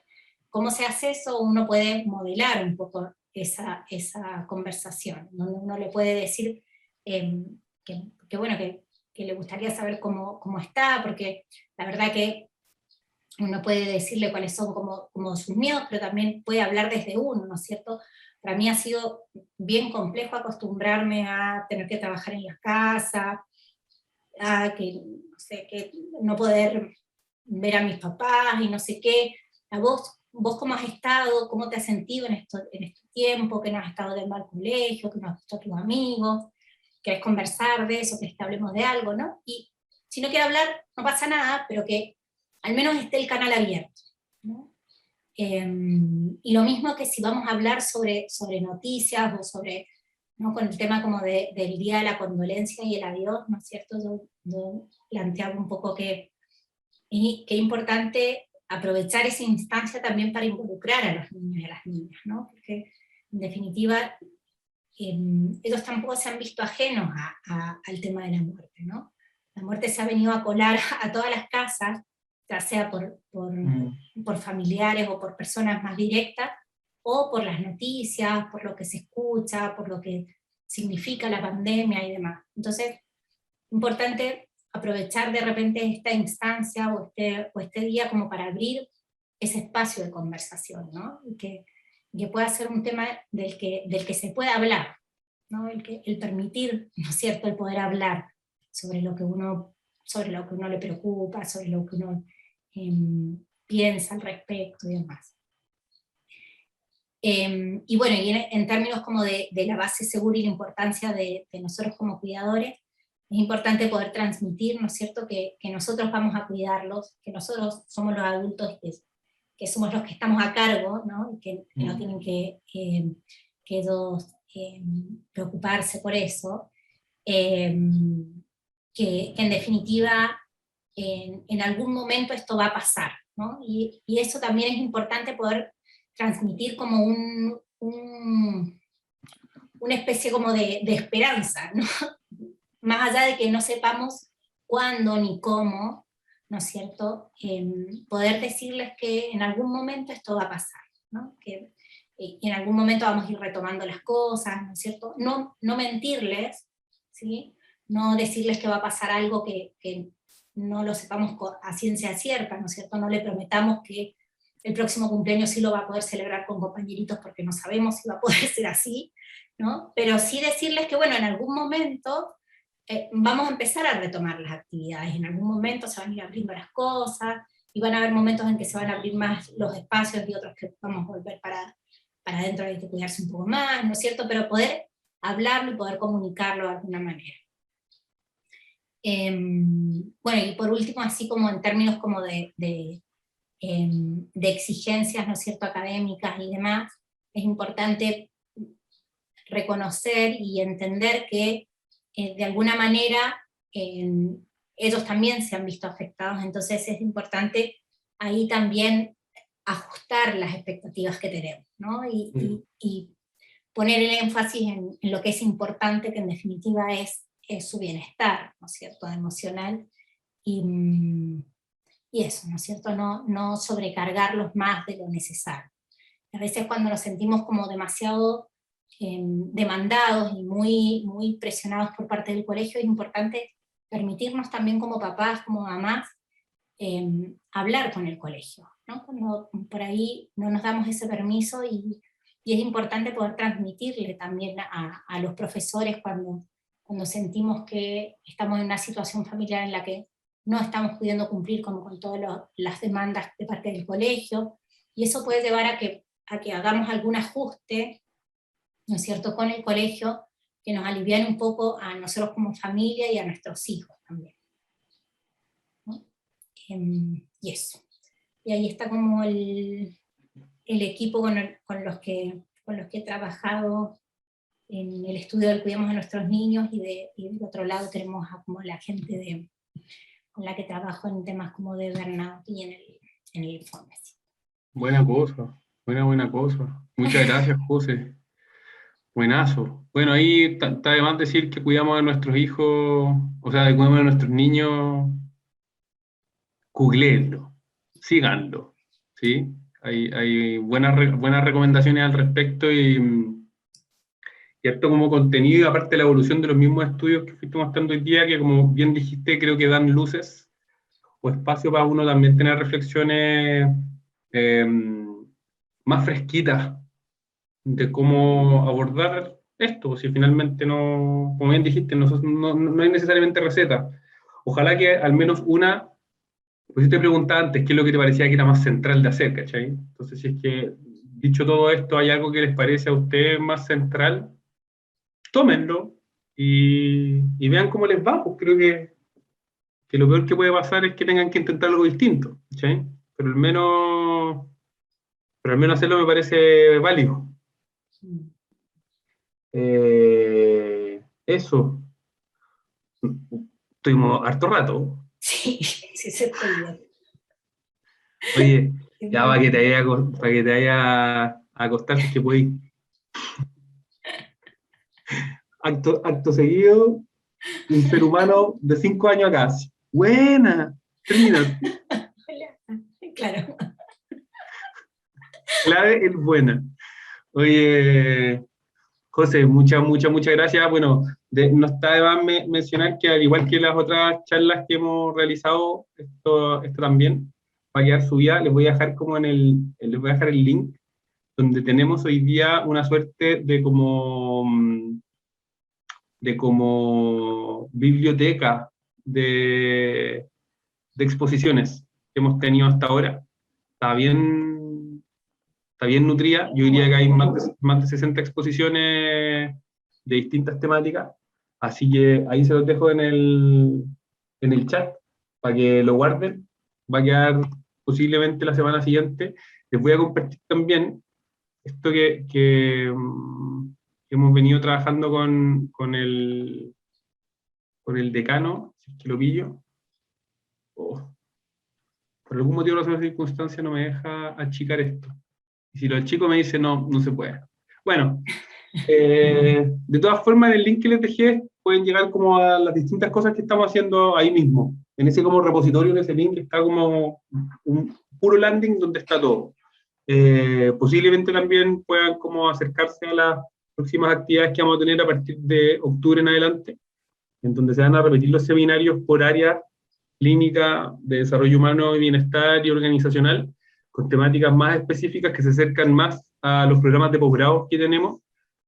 ¿cómo se hace eso? Uno puede modelar un poco esa conversación, donde uno le puede decir bueno, que le gustaría saber cómo está, porque la verdad que uno puede decirle cuáles son como sus miedos, pero también puede hablar desde uno, ¿no es cierto? Para mí ha sido bien complejo acostumbrarme a tener que trabajar en la casa, a no sé, que no poder ver a mis papás y no sé qué. ¿A vos cómo has estado? ¿Cómo te has sentido en este tiempo? ¿Que no has estado del mal colegio? ¿Que no has visto a tus amigos? ¿Querés conversar de eso? ¿Querés que hablemos de algo? ¿No? Y si no quiere hablar, no pasa nada, pero que al menos esté el canal abierto, ¿no? Y lo mismo que si vamos a hablar sobre noticias o sobre, ¿no? Con el tema como del Día de la Condolencia y el adiós, ¿no es cierto? Yo planteaba un poco que es importante aprovechar esa instancia también para involucrar a los niños y a las niñas, ¿no? Porque en definitiva ellos tampoco se han visto ajenos al tema de la muerte, ¿no? La muerte se ha venido a colar a todas las casas, ya sea por familiares o por personas más directas, o por las noticias, por lo que se escucha, por lo que significa la pandemia y demás. Entonces, importante aprovechar de repente esta instancia o este día como para abrir ese espacio de conversación, ¿no? Y que pueda ser un tema del que se pueda hablar, ¿no? El permitir, ¿no es cierto?, el poder hablar sobre lo que uno le preocupa, sobre lo que uno piensa al respecto y demás. Y bueno, y en términos como de la base segura y la importancia de nosotros como cuidadores, es importante poder transmitir, ¿no es cierto?, que nosotros vamos a cuidarlos, que nosotros somos los adultos que somos los que estamos a cargo, ¿no? Y que no tienen que ellos preocuparse por eso, que en definitiva en algún momento esto va a pasar, ¿no? Y eso también es importante poder transmitir como una especie como de esperanza, ¿no? Más allá de que no sepamos cuándo ni cómo, ¿no es cierto?, poder decirles que en algún momento esto va a pasar, ¿no? Que en algún momento vamos a ir retomando las cosas, ¿no es cierto? No mentirles, ¿sí? No decirles que va a pasar algo que no lo sepamos a ciencia cierta, ¿no es cierto? No le prometamos que el próximo cumpleaños sí lo va a poder celebrar con compañeritos porque no sabemos si va a poder ser así, ¿no? Pero sí decirles que, bueno, en algún momento vamos a empezar a retomar las actividades, en algún momento se van a ir abriendo las cosas, y van a haber momentos en que se van a abrir más los espacios y otros que vamos a volver para adentro, hay que cuidarse un poco más, ¿no es cierto? Pero poder hablarlo y poder comunicarlo de alguna manera. Bueno, y por último, así como en términos como de exigencias, ¿no es cierto?, académicas y demás, es importante reconocer y entender que de alguna manera ellos también se han visto afectados, entonces es importante ahí también ajustar las expectativas que tenemos, ¿no? Y poner el énfasis en lo que es importante, que en definitiva es su bienestar, ¿no es cierto?, emocional, y eso, ¿no es cierto?, no sobrecargarlos más de lo necesario. A veces cuando nos sentimos como demasiado demandados y muy presionados por parte del colegio, es importante permitirnos también como papás, como mamás, hablar con el colegio, ¿no? Cuando por ahí no nos damos ese permiso, y es importante poder transmitirle también a los profesores cuando sentimos que estamos en una situación familiar en la que no estamos pudiendo cumplir como con todas las demandas de parte del colegio, y eso puede llevar a que hagamos algún ajuste, ¿no es cierto?, con el colegio, que nos aliviane un poco a nosotros como familia y a nuestros hijos también, ¿no? Y eso. Y ahí está como el equipo con los que he trabajado en el estudio del Cuidemos a Nuestros Niños, y del otro lado tenemos a como la gente con la que trabajo en temas como de burnout y en el informe. Sí. Buena cosa, buena cosa. Muchas gracias, José. Buenazo. Bueno, ahí está de más decir que cuidamos a nuestros hijos, o sea, que cuidamos a nuestros niños, googleenlo, síganlo, ¿sí? Hay buenas recomendaciones al respecto, y esto como contenido, aparte de la evolución de los mismos estudios que fuiste mostrando hoy día, que como bien dijiste, creo que dan luces o espacio para uno también tener reflexiones más fresquitas de cómo abordar esto, si finalmente no, como bien dijiste, no hay necesariamente receta. Ojalá que al menos una, pues yo te preguntaba antes qué es lo que te parecía que era más central de hacer, ¿cachai? Entonces, si es que, dicho todo esto, hay algo que les parece a ustedes más central, tómenlo y vean cómo les va, pues creo que lo peor que puede pasar es que tengan que intentar algo distinto, ¿cachai? Pero al menos pero al menos hacerlo me parece válido. Eso. Tuvimos harto rato. Sí, sí se fue bien. Oye, ya para que te vaya a acostar, si es que puedes. Acto seguido, un ser humano de 5 años acá. Buena, termina. Claro. Clave es buena. Oye, José, muchas gracias. Bueno, no está de más mencionar que al igual que las otras charlas que hemos realizado, esto también va a quedar subida. Les voy a dejar el link donde tenemos hoy día una suerte de como biblioteca de exposiciones que hemos tenido hasta ahora. Está bien, está bien nutrida. Yo diría que hay más de 60 exposiciones de distintas temáticas. Así que ahí se los dejo en el chat para que lo guarden. Va a quedar posiblemente la semana siguiente. Les voy a compartir también esto que hemos venido trabajando con el decano, si es que lo pillo. Oh, por algún motivo, razón o circunstancia, no me deja achicar esto. Y si lo achico me dice, no, no se puede. Bueno, de todas formas, en el link que les dejé, pueden llegar como a las distintas cosas que estamos haciendo ahí mismo. En ese como repositorio, en ese link, está como un puro landing donde está todo. Posiblemente también puedan como acercarse a las próximas actividades que vamos a tener a partir de octubre en adelante, en donde se van a repetir los seminarios por área clínica de desarrollo humano y bienestar y organizacional, con temáticas más específicas que se acercan más a los programas de posgrado que tenemos,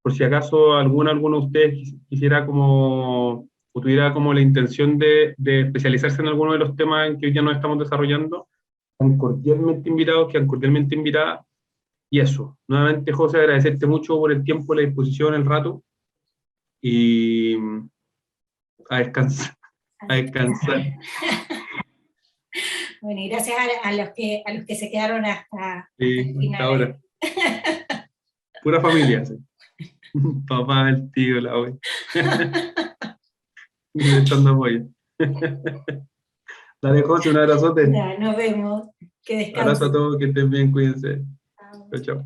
por si acaso alguno de ustedes quisiera como, o tuviera como la intención de especializarse en alguno de los temas en que hoy ya nos estamos desarrollando, quedan cordialmente invitadas. Y eso, nuevamente José, agradecerte mucho por el tiempo, la disposición, el rato, y a descansar. A descansar. Bueno, y gracias a los que se quedaron hasta el Sí, hasta final. ahora. Pura familia, sí. Papá, el tío, la abuela. Echando apoyo. Dale, José, un abrazote. Ya, nos vemos. Que Abrazo a descansen. todos, que estén bien, cuídense. Chao, chao.